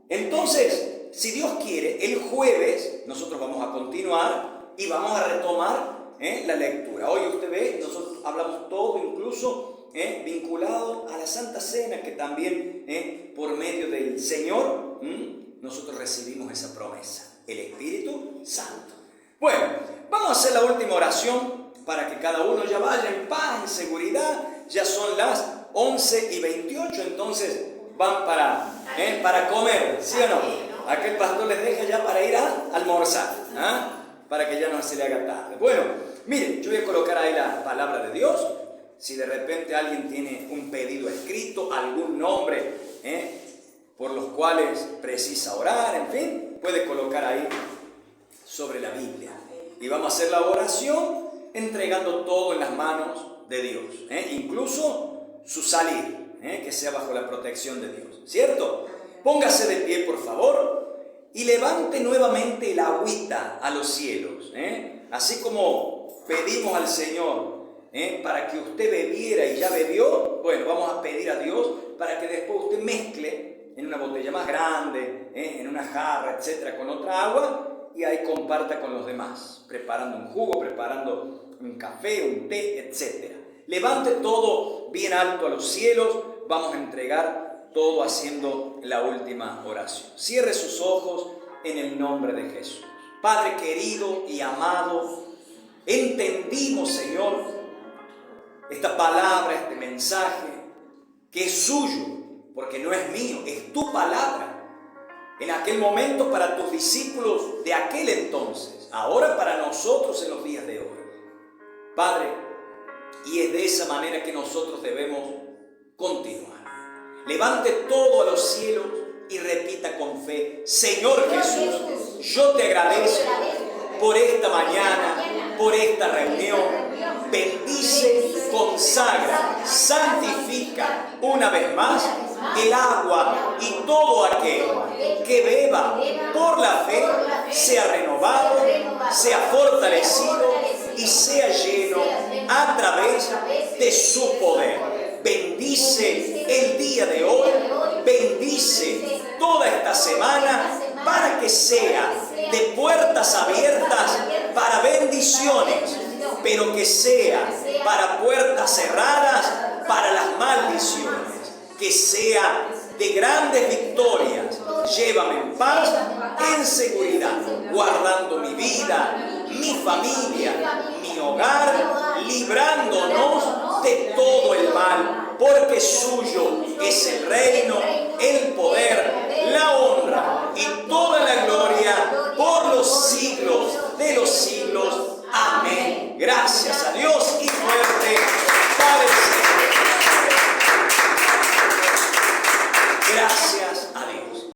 Entonces, si Dios quiere, el jueves nosotros vamos a continuar y vamos a retomar la lectura. Hoy usted ve, nosotros hablamos todo, incluso vinculado a la Santa Cena, que también por medio del Señor nosotros recibimos esa promesa, el Espíritu Santo. Bueno, vamos a hacer la última oración para que cada uno ya vaya en paz, en seguridad. Ya son las 11:28, entonces van para comer, ¿sí o no? Aquel pastor les deja ya para ir a almorzar, para que ya no se le haga tarde. Bueno, miren, yo voy a colocar ahí la palabra de Dios. Si de repente alguien tiene un pedido escrito, algún nombre por los cuales precisa orar, en fin, puede colocar ahí sobre la Biblia. Y vamos a hacer la oración entregando todo en las manos de Dios, incluso su salir, que sea bajo la protección de Dios, ¿cierto? Póngase de pie, por favor, y levante nuevamente el agüita a los cielos, así como pedimos al Señor para que usted bebiera y ya bebió. Bueno, vamos a pedir a Dios para que después usted mezcle en una botella más grande, en una jarra, etcétera, con otra agua, y ahí comparta con los demás, preparando un jugo, preparando un café, un té, etcétera. Levante todo bien alto a los cielos. Vamos a entregar todo haciendo la última oración. Cierre sus ojos en el nombre de Jesús. Padre querido y amado, entendimos, Señor, esta palabra, este mensaje, que es suyo, porque no es mío, es tu palabra. En aquel momento para tus discípulos de aquel entonces, ahora para nosotros en los días de hoy. Padre, y es de esa manera que nosotros debemos continuar. Levante todo a los cielos y repita con fe: Señor Jesús, yo te agradezco por esta mañana, por esta reunión. Bendice, consagra, santifica una vez más el agua, y todo aquel que beba por la fe sea renovado, sea fortalecido y sea lleno a través de su poder. Bendice el día de hoy, bendice toda esta semana para que sea de puertas abiertas para bendiciones, pero que sea para puertas cerradas para las maldiciones. Que sea de grandes victorias. Llévame en paz, en seguridad, guardando mi vida, mi familia, mi hogar, librándonos de todo el mal, porque suyo es el reino, el poder